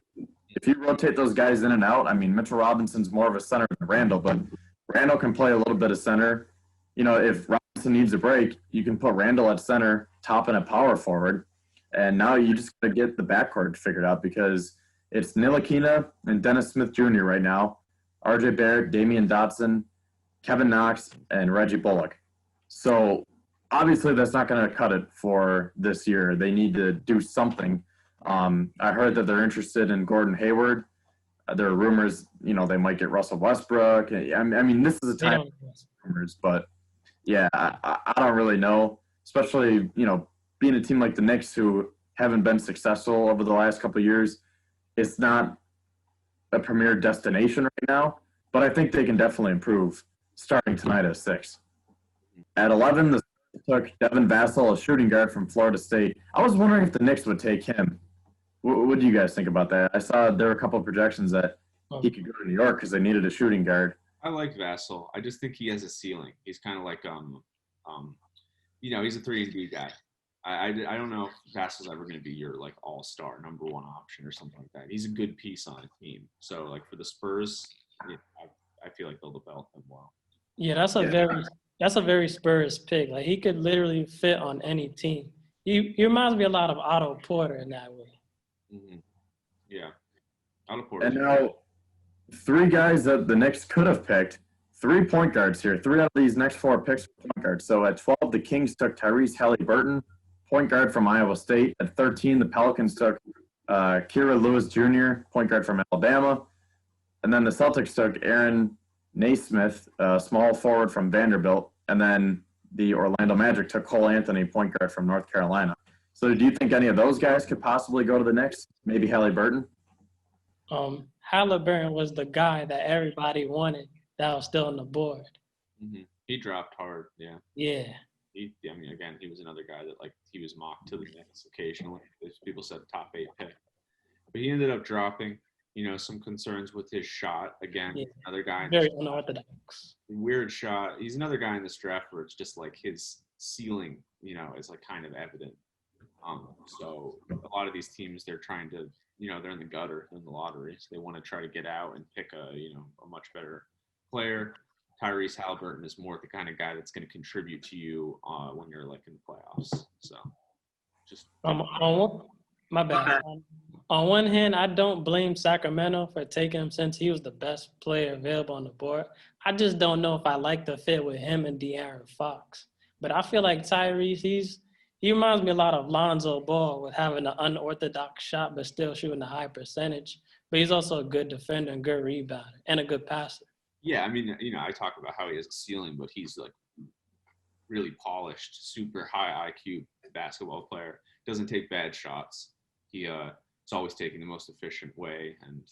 If you rotate those guys in and out, Mitchell Robinson's more of a center than Randle, but Randle can play a little bit of center. If Robinson needs a break, you can put Randle at center, Toppin at power forward, and now you just got to get the backcourt figured out because it's Ntilikina and Dennis Smith Jr. right now, RJ Barrett, Damian Dotson, Kevin Knox, and Reggie Bullock. So obviously that's not going to cut it for this year. They need to do something. I heard that they're interested in Gordon Hayward. There are rumors, they might get Russell Westbrook. This is a time of rumors, but yeah, I don't really know, especially, being a team like the Knicks who haven't been successful over the last couple of years. It's not a premier destination right now, but I think they can definitely improve starting tonight at 6. At 11, the Spurs took Devin Vassell, a shooting guard from Florida State. I was wondering if the Knicks would take him. What do you guys think about that? I saw there were a couple of projections that he could go to New York because they needed a shooting guard.
I like Vassell. I just think he has a ceiling. He's kind of like he's a 3-and-D guy. I don't know if Vassell's ever going to be your like all-star number 1 option or something like that. He's a good piece on a team. So like for the Spurs, I feel like they'll develop him well.
Yeah, that's a very Spurs pick. Like he could literally fit on any team. He reminds me a lot of Otto Porter in that way.
Mm-hmm. Yeah. Otto Porter.
And now 3 guys that the Knicks could have picked, 3 point guards here. 3 out of these next 4 picks are point guards. So at 12, the Kings took Tyrese Halliburton, point guard from Iowa State. At 13, the Pelicans took Kira Lewis Jr., point guard from Alabama. And then the Celtics took Aaron Naismith, small forward from Vanderbilt. And then the Orlando Magic took Cole Anthony, point guard from North Carolina. So do you think any of those guys could possibly go to the Knicks? Maybe Halliburton?
Halliburton was the guy that everybody wanted that was still on the board.
Mm-hmm. He dropped hard, yeah.
Yeah.
He was another guy that like he was mocked to the Knicks occasionally. People said top 8 pick, but he ended up dropping. Some concerns with his shot. Again,
Yeah.
Another guy.
Very unorthodox.
Weird shot. He's another guy in this draft where it's just like his ceiling, is like kind of evident. So a lot of these teams, they're trying to, they're in the gutter in the lottery. So they want to try to get out and pick a much better player. Tyrese Halliburton is more the kind of guy that's going to contribute to you when you're like in the playoffs. So just
My bad. On one hand, I don't blame Sacramento for taking him since he was the best player available on the board. I just don't know if I like the fit with him and De'Aaron Fox. But I feel like Tyrese, he reminds me a lot of Lonzo Ball with having an unorthodox shot but still shooting a high percentage. But he's also a good defender and good rebounder and a good passer.
Yeah, I mean, I talk about how he has a ceiling, but he's like really polished, super high IQ basketball player. Doesn't take bad shots. He is always taking the most efficient way, and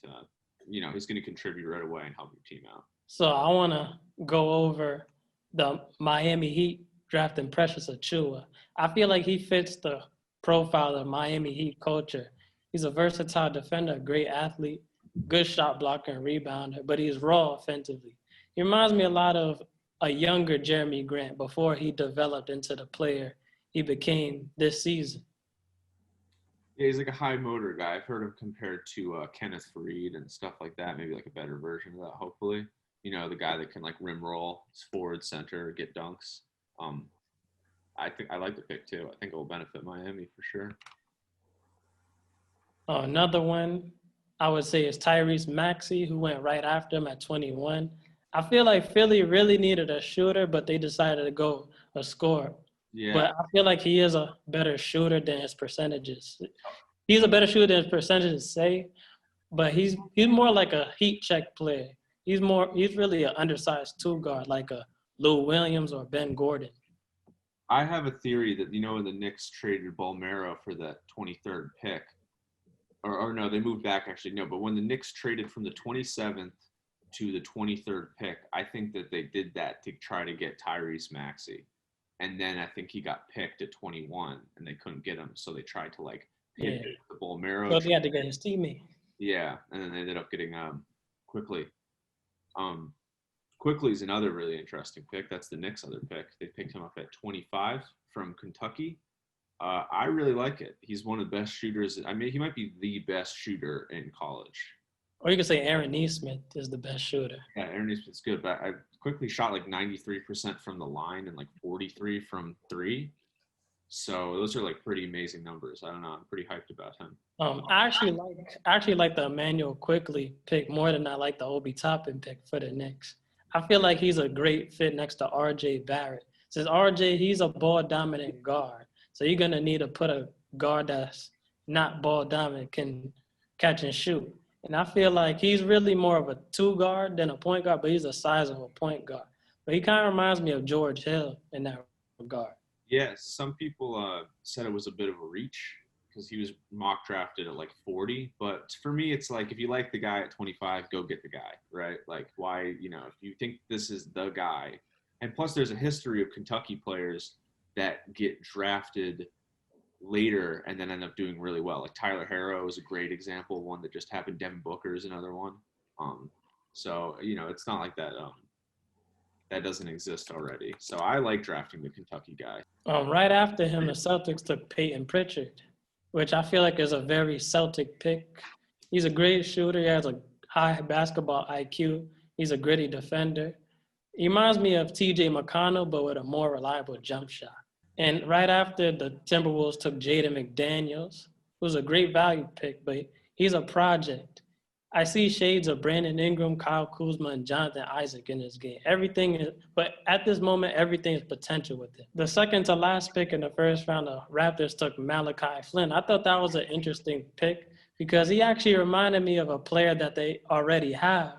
he's going to contribute right away and help your team out.
So I want to go over the Miami Heat drafting Precious Achiuwa. I feel like he fits the profile of Miami Heat culture. He's a versatile defender, a great athlete, good shot blocker and rebounder, but he's raw offensively. He reminds me a lot of a younger Jeremy Grant before he developed into the player he became this season.
Yeah, he's like a high motor guy. I've heard him compared to Kenneth Faried and stuff like that. Maybe like a better version of that, hopefully. The guy that can like rim roll, forward, center, get dunks. I think I like the pick too. I think it will benefit Miami for sure.
Another one I would say is Tyrese Maxey, who went right after him at 21. I feel like Philly really needed a shooter, but they decided to go a scorer.
Yeah.
But I feel like he is a better shooter than his percentages. He's a better shooter than his percentages say, but he's more like a heat check player. He's really an undersized two guard, like a Lou Williams or Ben Gordon.
I have a theory that when the Knicks traded Bolmero for the 23rd pick, or no, they moved back actually. No, but when the Knicks traded from the 27th to the 23rd pick, I think that they did that to try to get Tyrese Maxey. And then I think he got picked at 21 and they couldn't get him. So they tried to hit the Bolmero.
So he had to get his teammate.
Yeah. And then they ended up getting Quickly. Quickly is another really interesting pick. That's the Knicks' other pick. They picked him up at 25 from Kentucky. I really like it. He's one of the best shooters. I mean, he might be the best shooter in college.
Or you could say Aaron Nesmith is the best shooter.
Yeah, Aaron Nesmith's good, but I quickly shot 93% from the line and 43 from three. So those are pretty amazing numbers. I don't know. I'm pretty hyped about him.
I actually like the Emmanuel Quickly pick more than I like the Obi Toppin pick for the Knicks. I feel like he's a great fit next to R.J. Barrett. Since R.J., he's a ball-dominant guard. So you're going to need to put a guard that's not ball-dominant, can catch and shoot. And I feel like he's really more of a two guard than a point guard, but he's the size of a point guard. But he kind of reminds me of George Hill in that regard.
Yes, some people said it was a bit of a reach because he was mock drafted at 40. But for me, it's if you like the guy at 25, go get the guy, right? Why, if you think this is the guy. And plus there's a history of Kentucky players that get drafted later and then end up doing really well. Tyler Herro is a great example, one that just happened. Devin Booker is another one. So it's not like that that doesn't exist already. So I like drafting the Kentucky guy.
Right after him, the Celtics took Peyton Pritchard, which I feel like is a very Celtic pick. He's a great shooter. He has a high basketball IQ. He's a gritty defender. He reminds me of T.J. McConnell, but with a more reliable jump shot. And right after, the Timberwolves took Jaden McDaniels, who's a great value pick, but he's a project. I see shades of Brandon Ingram, Kyle Kuzma, and Jonathan Isaac in this game. But at this moment, everything is potential with it. The second to last pick in the first round, the Raptors took Malachi Flynn. I thought that was an interesting pick because he actually reminded me of a player that they already have,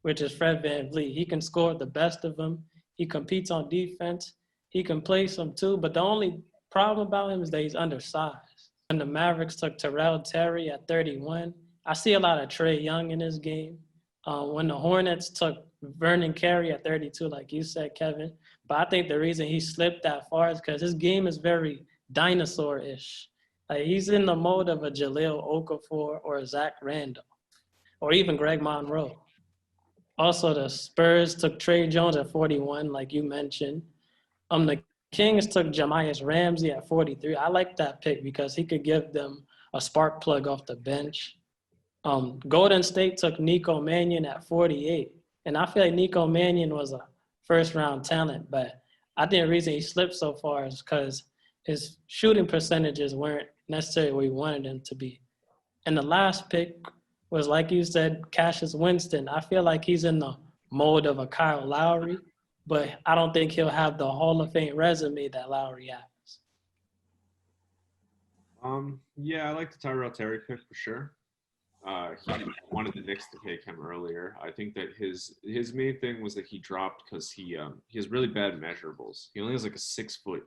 which is Fred VanVleet. He can score the best of them. He competes on defense. He can play some too, but the only problem about him is that he's undersized. When the Mavericks took Terrell Terry at 31, I see a lot of Trae Young in this game. When the Hornets took Vernon Carey at 32, like you said, Kevin, but I think the reason he slipped that far is because his game is very dinosaur-ish. He's in the mode of a Jahlil Okafor or a Zach Randolph, or even Greg Monroe. Also, the Spurs took Trey Jones at 41, like you mentioned. The Kings took Jamias Ramsey at 43. I like that pick because he could give them a spark plug off the bench. Golden State took Nico Mannion at 48. And I feel like Nico Mannion was a first-round talent. But I think the reason he slipped so far is because his shooting percentages weren't necessarily where he wanted them to be. And the last pick was, like you said, Cassius Winston. I feel like he's in the mold of a Kyle Lowry, but I don't think he'll have the Hall of Fame resume that Lowry has.
Yeah, I like the Tyrell Terry pick for sure. He wanted the Knicks to take him earlier. I think that his main thing was that he dropped because he has really bad measurables. He only has like a 6'1".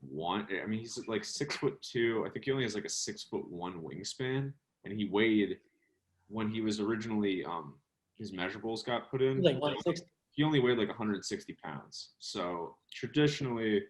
I mean, he's like 6'2". I think he only has like a 6'1" wingspan, and he weighed when he was originally his measurables got put in.
He's like 160.
He only weighed like 160 pounds. So traditionally,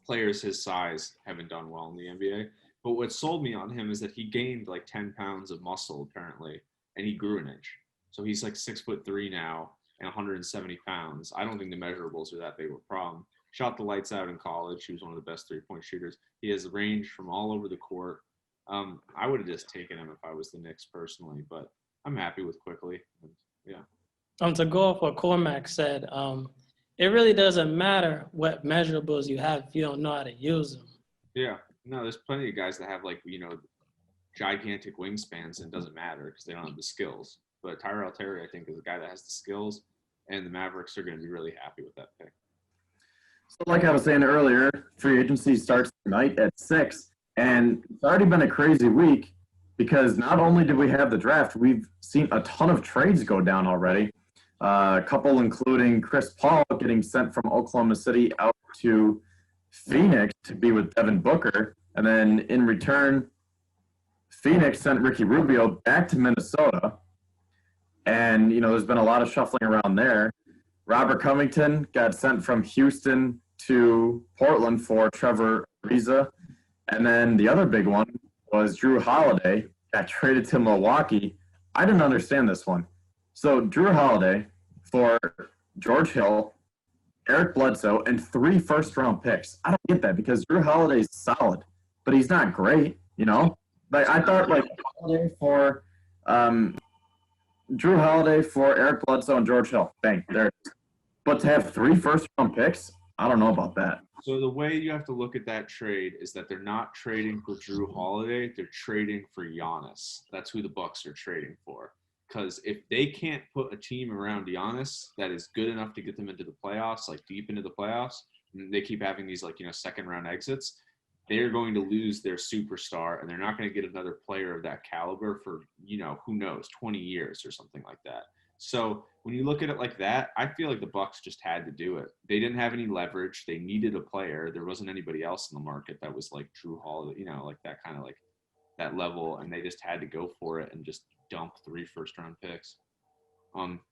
players his size haven't done well in the NBA. But what sold me on him is that he gained like 10 pounds of muscle apparently, and he grew an inch. So he's like 6'3" now and 170 pounds. I don't think the measurables are that big of a problem. Shot the lights out in college. He was one of the best three-point shooters. He has range from all over the court. I would have just taken him if I was the Knicks personally, but I'm happy with Quickly. Yeah.
To go off what Cormac said, it really doesn't matter what measurables you have if you don't know how to use them.
Yeah. No, there's plenty of guys that have like, gigantic wingspans and it doesn't matter because they don't have the skills. But Tyrell Terry, I think, is a guy that has the skills, and the Mavericks are going to be really happy with that pick.
So like I was saying earlier, free agency starts tonight at 6, and it's already been a crazy week because not only did we have the draft, we've seen a ton of trades go down already. A couple including Chris Paul getting sent from Oklahoma City out to Phoenix to be with Devin Booker. And then in return, Phoenix sent Ricky Rubio back to Minnesota. And, there's been a lot of shuffling around there. Robert Covington got sent from Houston to Portland for Trevor Ariza. And then the other big one was Drew Holiday got traded to Milwaukee. I didn't understand this one. So Drew Holiday for George Hill, Eric Bledsoe, and 3 first-round picks. I don't get that because Drew Holiday's solid, but he's not great, Like I thought, Drew Holiday for Eric Bledsoe and George Hill. Bang, there. But to have 3 first-round picks, I don't know about that.
So the way you have to look at that trade is that they're not trading for Drew Holiday. They're trading for Giannis. That's who the Bucks are trading for. Because if they can't put a team around Giannis that is good enough to get them into the playoffs, like deep into the playoffs, and they keep having these second-round exits, they're going to lose their superstar, and they're not going to get another player of that caliber for, who knows, 20 years or something like that. So when you look at it like that, I feel like the Bucks just had to do it. They didn't have any leverage. They needed a player. There wasn't anybody else in the market that was like Drew Holiday, like that kind of like that level, and they just had to go for it and just dump 3 first-round picks.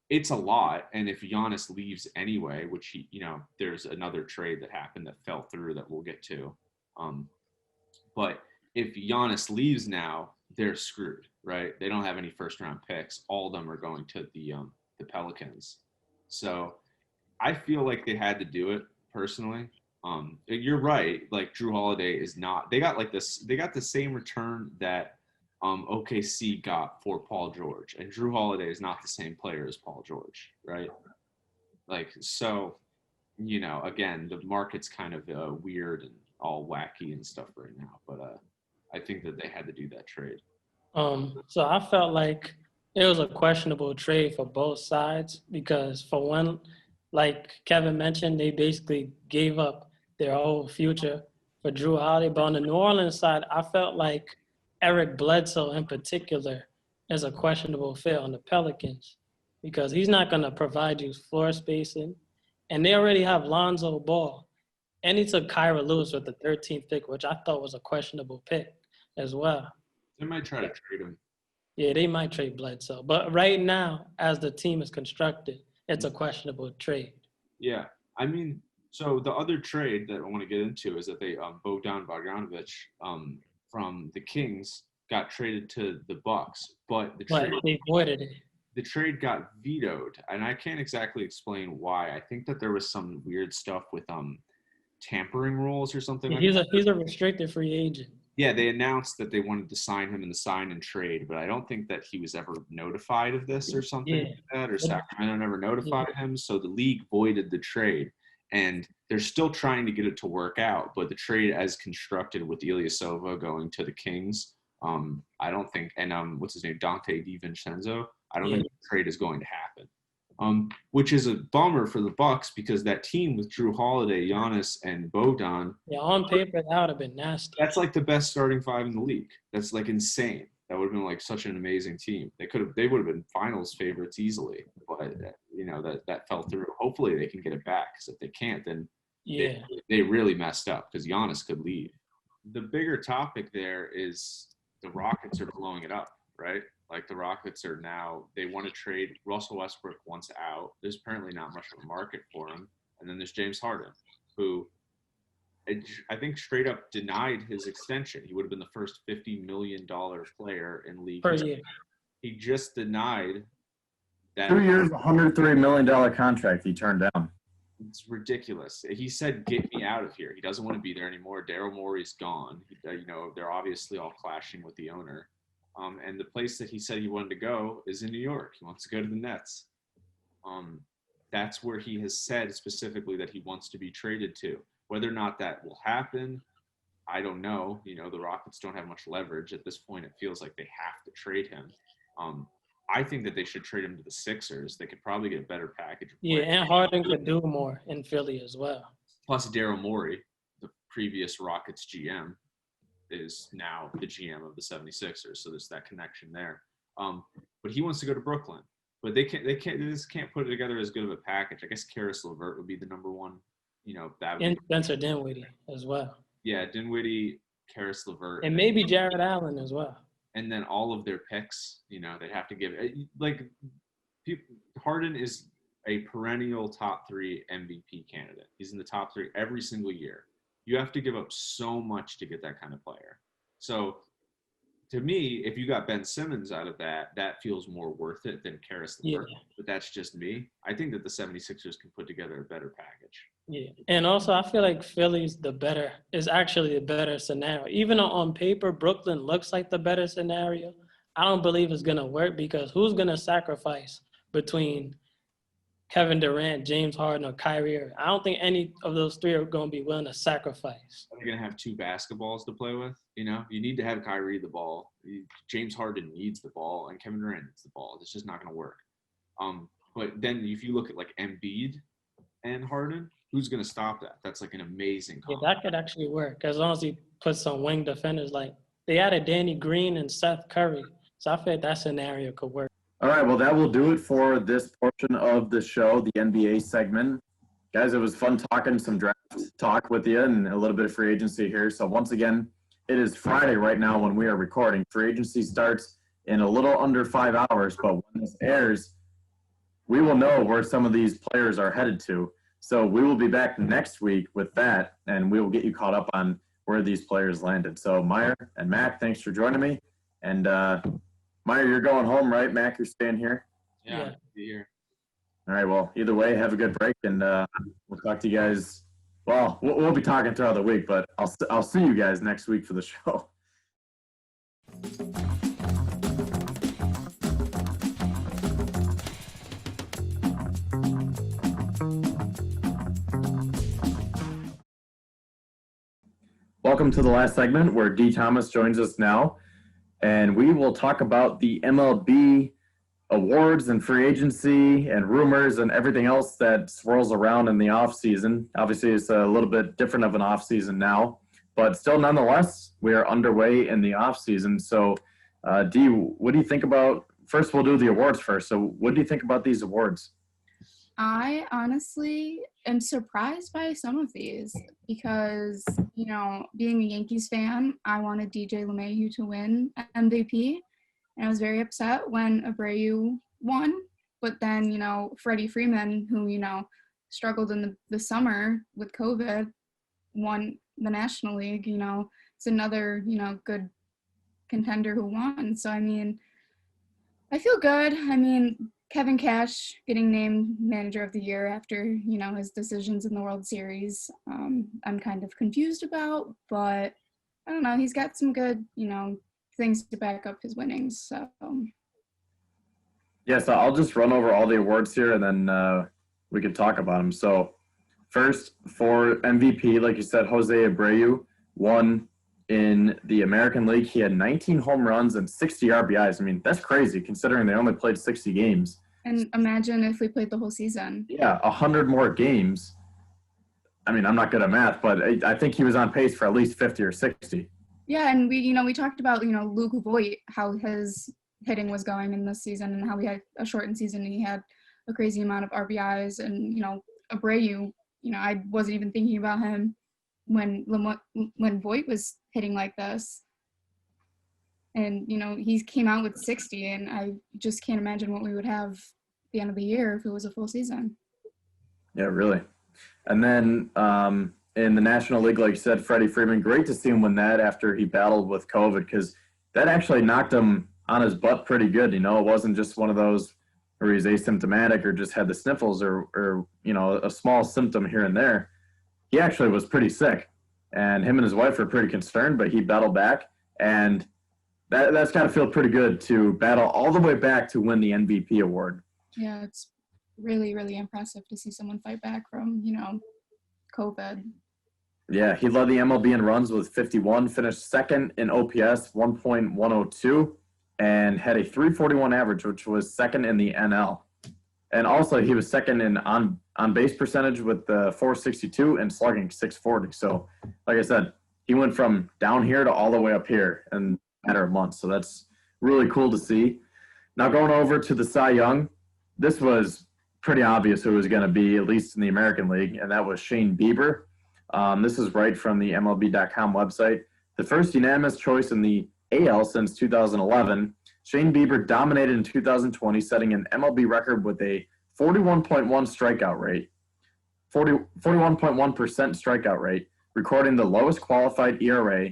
It's a lot, and if Giannis leaves anyway, which he, there's another trade that happened that fell through that we'll get to. But if Giannis leaves now, they're screwed, right? They don't have any first-round picks. All of them are going to the Pelicans. So I feel like they had to do it personally. You're right. Like Drew Holiday is not. They got the same return that OKC got for Paul George, and Drew Holiday is not the same player as Paul George, right? Like so, again, the market's kind of weird and all wacky and stuff right now, but I think that they had to do that trade.
So I felt like it was a questionable trade for both sides because for one, like Kevin mentioned, they basically gave up their whole future for Drew Holiday. But on the New Orleans side, I felt like Eric Bledsoe in particular is a questionable fit on the Pelicans because he's not going to provide you floor spacing. And they already have Lonzo Ball. And he took Kyra Lewis with the 13th pick, which I thought was a questionable pick as well.
They might try to trade him.
Yeah, they might trade Bledsoe. But right now, as the team is constructed, it's a questionable trade.
Yeah. I mean, so the other trade that I want to get into is that they Bogdan Bogdanovic from the Kings got traded to the Bucks, but
They voided it.
The trade got vetoed, and I can't exactly explain why. I think that there was some weird stuff with tampering rules or something.
He's a restricted free agent.
Yeah, they announced that they wanted to sign him in the sign and trade, but I don't think that he was ever notified of this or something
Yeah.
like that, or Sacramento never notified him. So the league voided the trade, and they're still trying to get it to work out. But the trade, as constructed with Ilyasova going to the Kings, I don't think, and what's his name, Dante DiVincenzo, I don't think the trade is going to happen. Which is a bummer for the Bucks because that team with Drew Holiday, Giannis, and Bogdan.
Yeah, on paper that would have been nasty.
That's like the best starting five in the league. That's like insane. That would have been like such an amazing team. They would have been finals favorites easily, but that fell through. Hopefully they can get it back because if they can't, then they really messed up because Giannis could leave. The bigger topic there is the Rockets are blowing it up, right? Like the Rockets are now, they want to trade Russell Westbrook once out. There's apparently not much of a market for him. And then there's James Harden, who I think straight up denied his extension. He would have been the first $50 million player in league.
Per year.
He just denied that.
2 years, $103 million contract he turned down.
It's ridiculous. He said, "Get me out of here." He doesn't want to be there anymore. Daryl Morey's gone. They're obviously all clashing with the owner. And the place that he said he wanted to go is in New York. He wants to go to the Nets. That's where he has said specifically that he wants to be traded to. Whether or not that will happen, I don't know. The Rockets don't have much leverage. At this point, it feels like they have to trade him. I think that they should trade him to the Sixers. They could probably get a better package.
Yeah, and Harden could do more in Philly as well.
Plus, Daryl Morey, the previous Rockets GM, is now the GM of the 76ers. So there's that connection there. But he wants to go to Brooklyn. But they just can't put it together as good of a package. I guess Karis LeVert would be the number one. That would
And Spencer Dinwiddie as well.
Yeah, Dinwiddie, Karis LeVert.
And maybe Jared Allen as well.
And then all of their picks, they'd have to give Harden is a perennial top 3 MVP candidate. He's in the top 3 every single year. You have to give up so much to get that kind of player. So to me, if you got Ben Simmons out of that feels more worth it than Karis LeVert.
Yeah.
But that's just me. I think that the 76ers can put together a better package.
Yeah. And also I feel like Philly's is actually the better scenario. Even though on paper Brooklyn looks like the better scenario, I don't believe it's gonna work because who's gonna sacrifice between Kevin Durant, James Harden, or Kyrie Irving? I don't think any of those 3 are going to be willing to sacrifice.
You're going to have 2 basketballs to play with. You need to have Kyrie the ball. James Harden needs the ball, and Kevin Durant needs the ball. It's just not going to work. But then if you look at like Embiid and Harden, who's going to stop that? That's like an amazing combo.
Yeah, that could actually work as long as he puts some wing defenders. Like they added Danny Green and Seth Curry, so I feel like that scenario could work.
All right, well, that will do it for this portion of the show, the NBA segment. Guys, it was fun talking some draft talk with you and a little bit of free agency here. So once again, it is Friday right now when we are recording. Free agency starts in a little under 5 hours, but when this airs, we will know where some of these players are headed to. So we will be back next week with that, and we will get you caught up on where these players landed. So Meyer and Mac, thanks for joining me. And Meyer, you're going home, right? Mac, you're staying here?
Yeah. Here.
All right, well, either way, have a good break, and we'll talk to you guys. Well, we'll be talking throughout the week, but I'll see you guys next week for the show. Welcome to the last segment where D. Thomas joins us now, and we will talk about the MLB awards and free agency and rumors and everything else that swirls around in the off season. Obviously, it's a little bit different of an off season now, but still, nonetheless, we are underway in the off season. So, D, what do you think about? First, we'll do the awards first. So, what do you think about these awards?
I honestly am surprised by some of these because, being a Yankees fan, I wanted DJ LeMahieu to win MVP. And I was very upset when Abreu won. But then, Freddie Freeman, who, struggled in the summer with COVID, won the National League. It's another, good contender who won. So, I feel good. Kevin Cash getting named Manager of the Year after, his decisions in the World Series, I'm kind of confused about, but I don't know. He's got some good, things to back up his winnings. So
Yeah, so I'll just run over all the awards here, and then we can talk about them. So first, for MVP, like you said, Jose Abreu won in the American League. He had 19 home runs and 60 RBIs. I mean, that's crazy considering they only played 60 games.
and imagine if we played the whole season.
Yeah, 100 more games. I mean, I'm not good at math, but I think he was on pace for at least 50 or 60.
Yeah, and we talked about, Luke Voigt, how his hitting was going in this season and how we had a shortened season and he had a crazy amount of RBIs. And, Abreu, I wasn't even thinking about him when Voigt was hitting like this. And, he came out with 60, and I just can't imagine what we would have at the end of the year if it was a full season.
Yeah, really. And then in the National League, like you said, Freddie Freeman, great to see him win that after he battled with COVID, because that actually knocked him on his butt pretty good. It wasn't just one of those where he's asymptomatic or just had the sniffles or a small symptom here and there. He actually was pretty sick, and him and his wife were pretty concerned, but he battled back, and that's got to feel pretty good to battle all the way back to win the MVP award.
Yeah, it's really, really impressive to see someone fight back from, COVID.
Yeah, he led the MLB in runs with 51, finished second in OPS 1.102, and had a 341 average, which was second in the NL. And also, he was second in on base percentage with the 462 and slugging 640. So, like I said, he went from down here to all the way up here in a matter of months. So that's really cool to see. Now going over to the Cy Young, this was pretty obvious who it was going to be, at least in the American League, and that was Shane Bieber. This is right from the MLB.com website. The first unanimous choice in the AL since 2011, Shane Bieber dominated in 2020, setting an MLB record with a 41.1 strikeout rate, 41.1% strikeout rate, recording the lowest qualified ERA,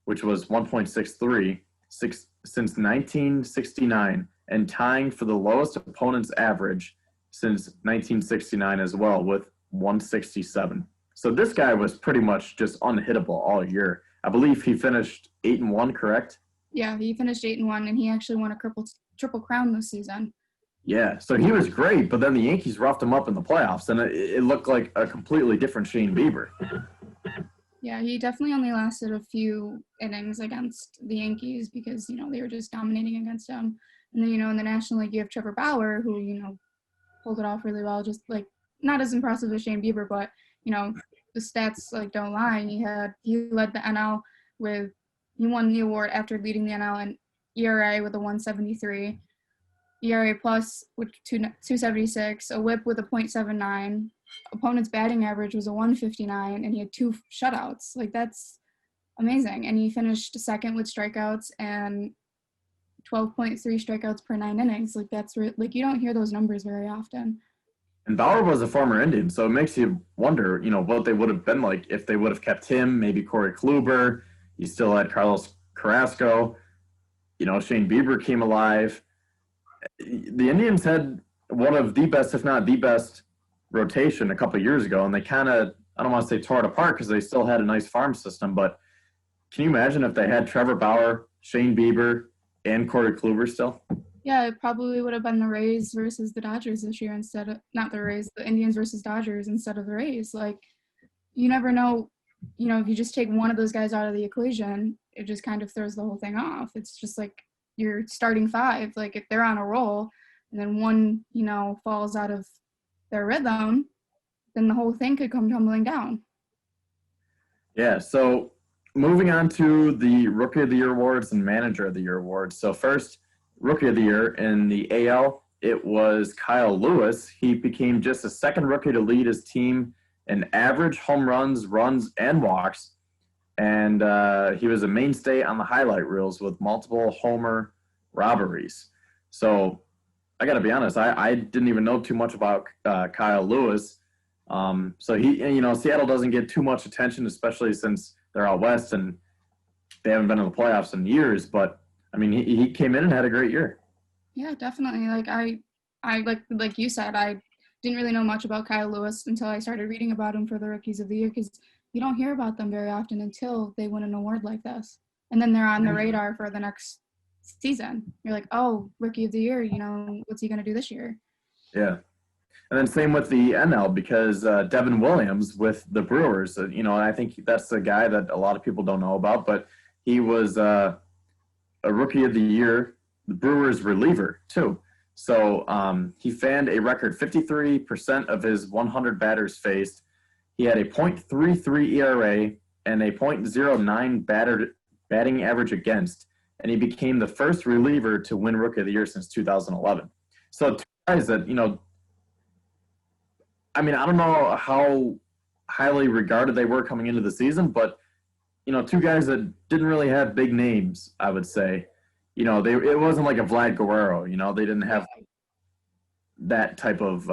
which was 1.63 since 1969, and tying for the lowest opponent's average since 1969 as well, with 167. So this guy was pretty much just unhittable all year. I believe he finished 8-1, correct?
Yeah, he finished 8-1, and he actually won a triple crown this season.
Yeah, so he was great, but then the Yankees roughed him up in the playoffs, and it looked like a completely different Shane Bieber.
Yeah, he definitely only lasted a few innings against the Yankees because, they were just dominating against him. And then, in the National League, you have Trevor Bauer, who, pulled it off really well, just, not as impressive as Shane Bieber, but, the stats, don't lie. He led the NL he won the award after leading the NL in ERA with a 173, ERA plus with 276, a WHIP with a .79. Opponent's batting average was a 159, and he had 2 shutouts. That's amazing. And he finished second with strikeouts and 12.3 strikeouts per 9 innings. That's you don't hear those numbers very often.
And Bauer was a former Indian, so it makes you wonder, what they would have been like if they would have kept him, maybe Corey Kluber. You still had Carlos Carrasco. Shane Bieber came alive. The Indians had one of the best, if not the best, rotation a couple of years ago, and they kind of, I don't want to say tore it apart because they still had a nice farm system, but can you imagine if they had Trevor Bauer, Shane Bieber, and Corey Kluber still?
Yeah, it probably would have been the Rays versus the Dodgers this year instead of, not the Rays, the Indians versus Dodgers instead of the Rays. You never know, if you just take one of those guys out of the equation, it just kind of throws the whole thing off. It's just you're starting 5, if they're on a roll and then one, falls out of their rhythm, then the whole thing could come tumbling down. Yeah,
so moving on to the Rookie of the Year awards and Manager of the Year awards. So first, Rookie of the Year in the AL, it was Kyle Lewis. He became just the second rookie to lead his team in average home runs, and walks. And he was a mainstay on the highlight reels with multiple homer robberies. So I got to be honest, I didn't even know too much about Kyle Lewis. So he, Seattle doesn't get too much attention, especially since they're out west and they haven't been in the playoffs in years. But I mean, he came in and had a great year.
Yeah, definitely. I like you said, I didn't really know much about Kyle Lewis until I started reading about him for the Rookies of the Year because, you don't hear about them very often until they win an award like this. And then they're on the radar for the next season. You're like, oh, rookie of the year, what's he going to do this year?
Yeah. And then same with the NL, because Devin Williams with the Brewers, I think that's a guy that a lot of people don't know about, but he was a rookie of the year, the Brewers reliever too. So he fanned a record 53% of his 100 batters faced. He had a .33 ERA and a .09 batting average against, and he became the first reliever to win Rookie of the Year since 2011. So two guys that, I don't know how highly regarded they were coming into the season, but, two guys that didn't really have big names, I would say. It wasn't like a Vlad Guerrero, they didn't have that type of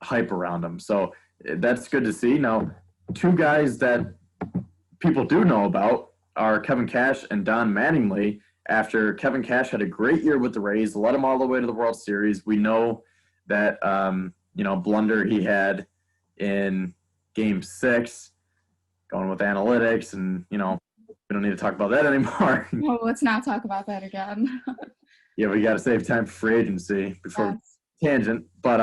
hype around them. So that's good to see. Now, two guys that people do know about are Kevin Cash and Don Mattingly. After Kevin Cash had a great year with the Rays, led them all the way to the World Series. We know that, blunder he had in Game 6, going with analytics, and, we don't need to talk about that anymore.
Well, let's not talk about that again.
Yeah, we got to save time for free agency before
Yes.
tangent. But,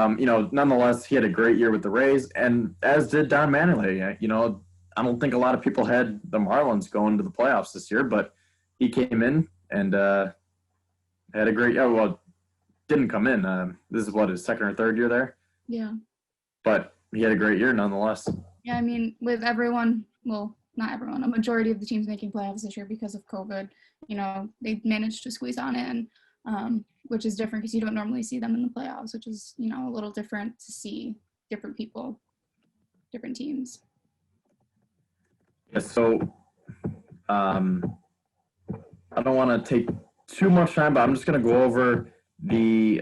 nonetheless, he had a great year with the Rays, and as did Don Mattingly. I don't think a lot of people had the Marlins going to the playoffs this year, but he came in and had a great – didn't come in. This is, his second or third year there?
Yeah.
But he had a great year nonetheless.
Yeah, with everyone, well, not everyone, a majority of the teams making playoffs this year because of COVID, they managed to squeeze on in, which is different because you don't normally see them in the playoffs, which is, a little different to see different people, different teams.
Yeah, so I don't want to take too much time, but I'm just going to go over the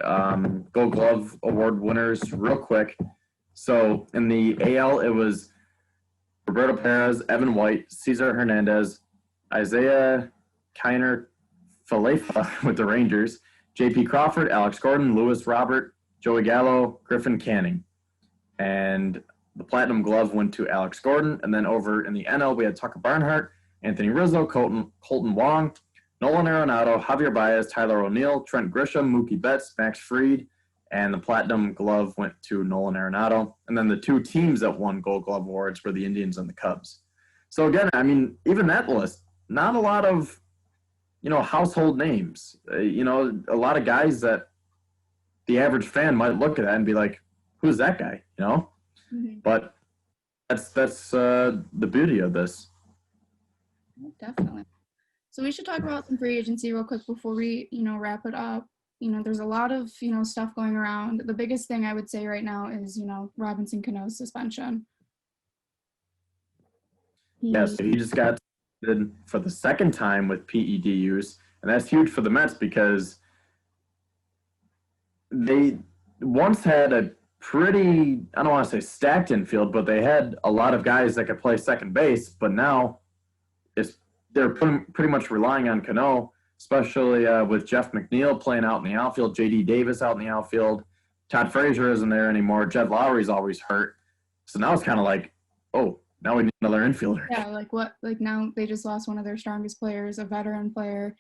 Gold Glove Award winners real quick. So in the AL, it was Roberto Perez, Evan White, Cesar Hernandez, Isaiah Kiner Falefa with the Rangers, J.P. Crawford, Alex Gordon, Lewis Robert, Joey Gallo, Griffin Canning. And the Platinum Glove went to Alex Gordon. And then over in the NL, we had Tucker Barnhart, Anthony Rizzo, Colton Wong, Nolan Arenado, Javier Baez, Tyler O'Neill, Trent Grisham, Mookie Betts, Max Fried, and the Platinum Glove went to Nolan Arenado. And then the two teams that won Gold Glove Awards were the Indians and the Cubs. So again, even that list, not a lot of, household names. A lot of guys that the average fan might look at that and be like, who's that guy,
Mm-hmm.
But that's the beauty of this.
Definitely. So we should talk about some free agency real quick before we, wrap it up. There's a lot of, stuff going around. The biggest thing I would say right now is, Robinson Cano's suspension.
Yes, he just got suspended for the second time with PED use, and that's huge for the Mets because they once had a pretty, I don't want to say stacked infield, but they had a lot of guys that could play second base, but now they're pretty much relying on Cano, especially with Jeff McNeil playing out in the outfield, J.D. Davis out in the outfield. Todd Frazier isn't there anymore. Jed Lowry's always hurt. So now it's kind of like, oh, now we need another infielder.
Yeah, now they just lost one of their strongest players, a veteran player.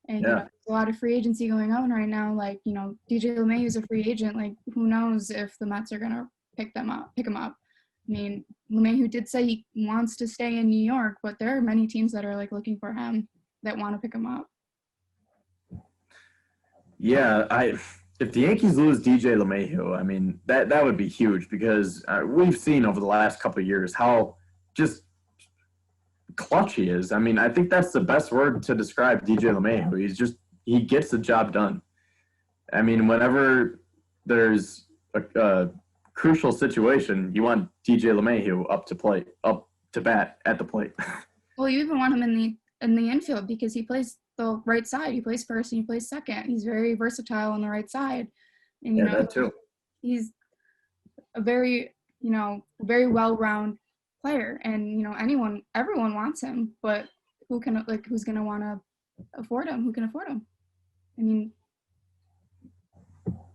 And
Yeah.
there's a lot of free agency going on right now. DJ LeMahieu is a free agent. Who knows if the Mets are going to pick him up. LeMahieu did say he wants to stay in New York, but there are many teams that are looking for him that want to pick him up.
Yeah, if the Yankees lose DJ LeMahieu, that would be huge because we've seen over the last couple of years how just clutch he is. I think that's the best word to describe DJ LeMahieu. He gets the job done. Whenever there's a crucial situation, you want DJ LeMahieu up to bat at the plate.
Well, you even want him in the infield because he plays the right side. He plays first and he plays second. He's very versatile on the right side. And
Yeah, that too.
He's a very, very well-rounded player, and everyone wants him, but who's going to want to afford him? Who can afford him?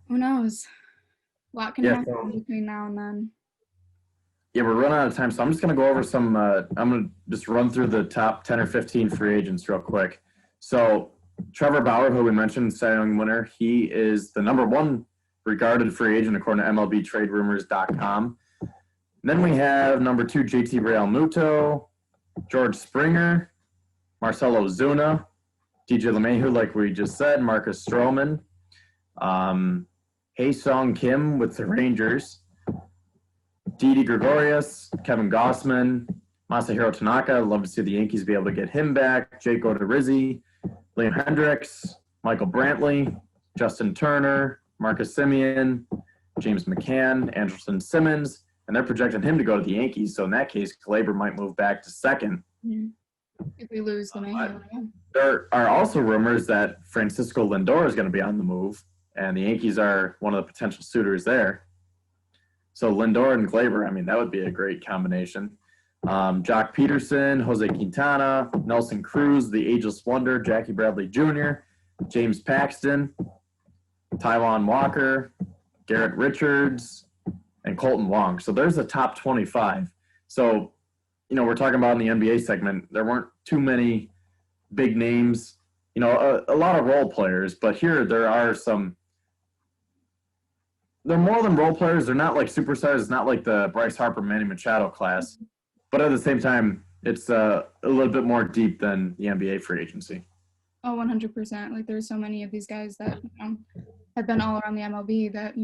Who knows? A lot can happen between now and then.
Yeah, we're running out of time, so I'm just going to go over some. I'm going to just run through the top 10 or 15 free agents real quick. So, Trevor Bauer, who we mentioned, Cy Young winner, he is the number one regarded free agent according to MLBTradeRumors.com. Then we have number 2, JT Realmuto, George Springer, Marcelo Ozuna, DJ LeMahieu, like we just said, Marcus Stroman, Hae-Sung Kim with the Rangers, Didi Gregorius, Kevin Gossman, Masahiro Tanaka. Love to see the Yankees be able to get him back. Jake Odorizzi, Liam Hendricks, Michael Brantley, Justin Turner, Marcus Semien, James McCann, Anderson Simmons, and they're projecting him to go to the Yankees. So in that case, Glaber might move back to second.
If we lose LeMahieu.
There are also rumors that Francisco Lindor is going to be on the move, and the Yankees are one of the potential suitors there. So Lindor and Glaber, I mean, that would be a great combination. Jock Peterson, Jose Quintana, Nelson Cruz, the Ageless Wonder, Jackie Bradley Jr., James Paxton, Taijuan Walker, Garrett Richards, and Colton Wong. So there's a top 25. So, we're talking about in the NBA segment, there weren't too many big names, a lot of role players, but here there are some. They're more than role players. They're not like superstars. It's not like the Bryce Harper, Manny Machado class. But at the same time, it's a little bit more deep than the NBA free agency.
Oh, 100%. Like there's so many of these guys that have been all around the MLB that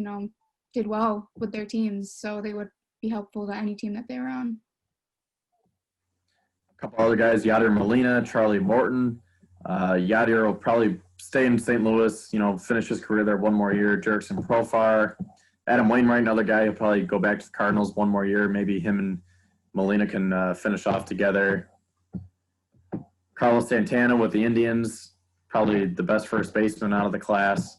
did well with their teams, so they would be helpful to any team that they were on.
A couple other guys: Yadier Molina, Charlie Morton. Yadier will probably stay in St. Louis. Finish his career there one more year. Jurickson Profar, Adam Wainwright, another guy. He'll probably go back to the Cardinals one more year. Maybe him and Molina can finish off together. Carlos Santana with the Indians, probably the best first baseman out of the class.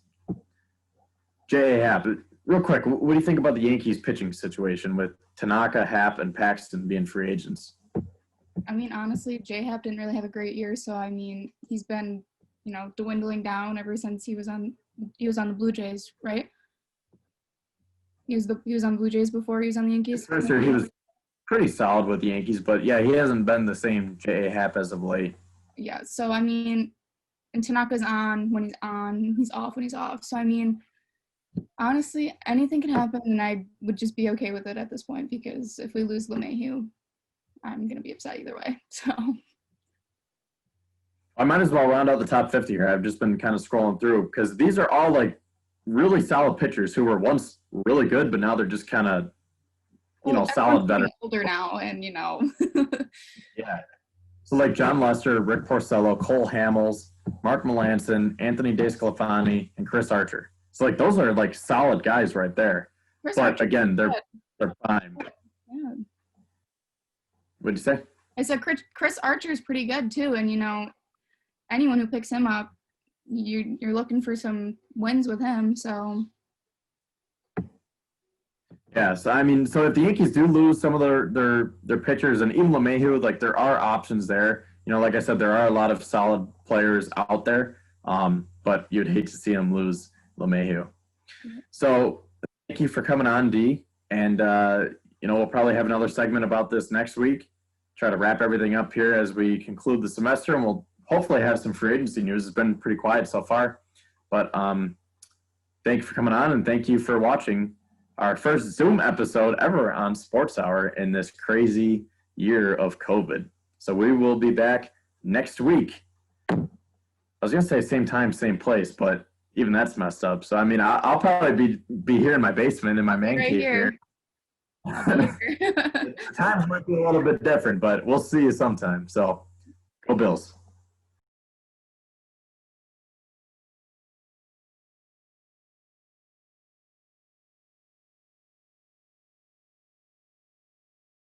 J.A. Happ, real quick, what do you think about the Yankees pitching situation with Tanaka, Happ, and Paxton being free agents?
I mean, honestly, J-Happ didn't really have a great year, so I mean, he's been, dwindling down ever since he was on the Blue Jays, right? He was on the Blue Jays before he was on the Yankees.
First year he was pretty solid with the Yankees, but yeah, he hasn't been the same J.A. Happ as of late.
Yeah, so I mean, and Tanaka's on when he's on, he's off when he's off. So I mean, honestly, anything can happen, and I would just be okay with it at this point because if we lose LeMahieu, I'm gonna be upset either way. So
I might as well round out the top 50 here. I've just been kind of scrolling through because these are all like really solid pitchers who were once really good, but now they're just kind of, solid better.
Older now, and
Yeah. So like John Lester, Rick Porcello, Cole Hamels, Mark Melancon, Anthony DeSclafani, and Chris Archer. So like those are like solid guys right there.
Chris
but
Archer,
again, they're fine.
yeah.
What'd you say?
I said Chris Archer is pretty good too, and anyone who picks him up, you're looking for some wins with him. So
yeah, so I mean, so if the Yankees do lose some of their pitchers, and even LeMahieu, like there are options there. Like I said, there are a lot of solid players out there, but you'd hate to see them lose LeMahieu. So thank you for coming on, Dee, and we'll probably have another segment about this next week. Try to wrap everything up here as we conclude the semester, and we'll hopefully have some free agency news. It's been pretty quiet so far, but thank you for coming on, and thank you for watching our first Zoom episode ever on Sports Hour in this crazy year of COVID. So we will be back next week. I was going to say same time, same place, but even that's messed up. So, I mean, I'll probably be here in my basement in my man cave here. Times might be a little bit different, but we'll see you sometime. So, go Bills.